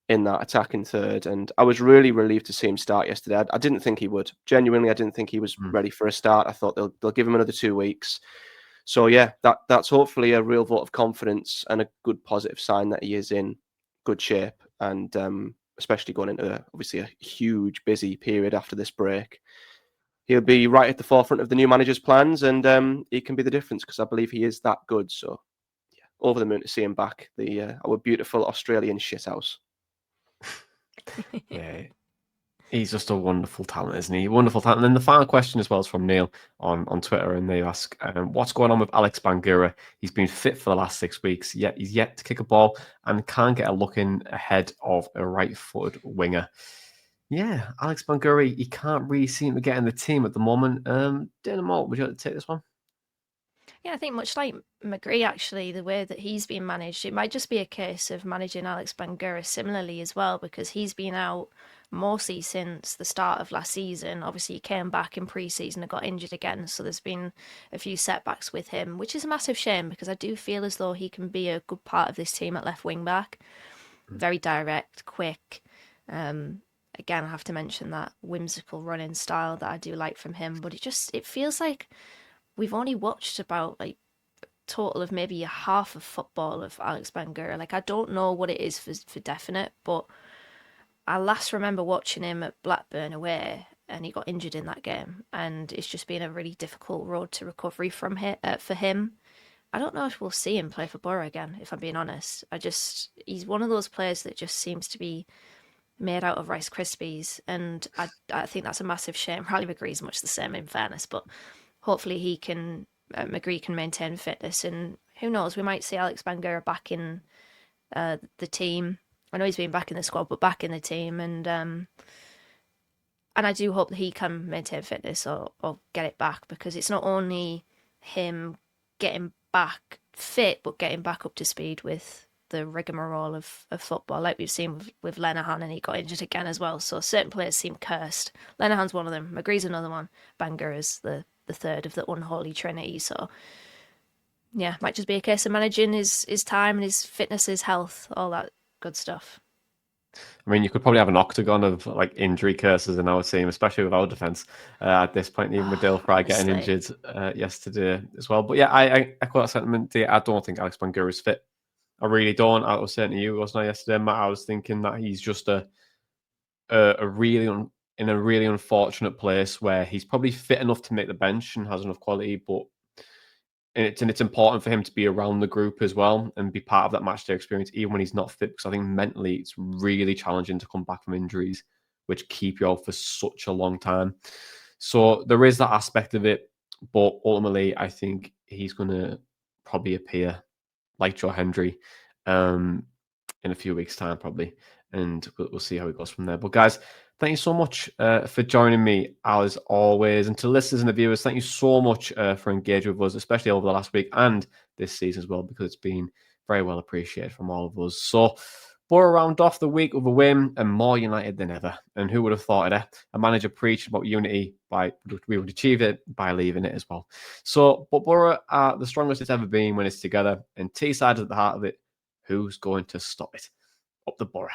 in that attacking third. And I was really relieved to see him start yesterday. I didn't think he would. Genuinely, I didn't think he was ready for a start. I thought they'll give him another 2 weeks. So yeah, that's hopefully a real vote of confidence and a good positive sign that he is in good shape, and especially going into obviously a huge busy period after this break. He'll be right at the forefront of the new manager's plans, and he can be the difference, because I believe he is that good. So, yeah, over the moon to see him back, our beautiful Australian shithouse. Yeah, he's just a wonderful talent, isn't he? Wonderful talent. And then the final question as well is from Neil on Twitter, and they ask, what's going on with Alex Bangura? He's been fit for the last 6 weeks, yet he's yet to kick a ball and can't get a look in ahead of a right-footed winger. Yeah, Alex Bangura, he can't really seem to get in the team at the moment. Dana Moult, would you like to take this one? Yeah, I think much like McGree, actually, the way that he's been managed, it might just be a case of managing Alex Bangura similarly as well, because he's been out mostly since the start of last season. Obviously, he came back in pre-season and got injured again, so there's been a few setbacks with him, which is a massive shame because I do feel as though he can be a good part of this team at left wing back. Very direct, quick. Again, I have to mention that whimsical running style that I do like from him, but it feels like we've only watched about like total of maybe a half of football of Alex Bangura. Like I don't know what it is for definite, but I last remember watching him at Blackburn away, and he got injured in that game, and it's just been a really difficult road to recovery from for him. I don't know if we'll see him play for Boro again, if I'm being honest. He's one of those players that just seems to be made out of Rice Krispies, and I think that's a massive shame. Riley McGree's much the same, in fairness, but hopefully McGree can maintain fitness, and who knows, we might see Alex Bangura back in the team. I know he's been back in the squad, but back in the team, and I do hope that he can maintain fitness or get it back, because it's not only him getting back fit, but getting back up to speed with the rigmarole of football, like we've seen with Lenihan, and he got injured again as well. So certain players seem cursed. Lenihan's one of them. McGree's another one. Bangura's the third of the unholy trinity. So yeah, might just be a case of managing his time and his fitness, his health, all that good stuff. I mean, you could probably have an octagon of like injury curses in our team, especially with our defence at this point, even with Dale Fry getting injured yesterday as well. But yeah, I echo that sentiment. I don't think Alex Bangura is fit. I really don't. I was saying to you, wasn't I, yesterday, Matt? I was thinking that he's just in a really unfortunate place where he's probably fit enough to make the bench and has enough quality, but it's important for him to be around the group as well and be part of that matchday experience, even when he's not fit, because I think mentally it's really challenging to come back from injuries, which keep you out for such a long time. So there is that aspect of it, but ultimately I think he's going to probably appear like Joe Hendry in a few weeks' time, probably. And we'll see how it goes from there. But guys, thank you so much for joining me, as always. And to listeners and the viewers, thank you so much for engaging with us, especially over the last week and this season as well, because it's been very well appreciated from all of us. So Boro round off the week with a win and more united than ever. And who would have thought it? A manager preached about unity, we would achieve it by leaving it as well. So, but Boro are the strongest it's ever been when it's together, and Teesside is at the heart of it. Who's going to stop it? Up the Boro.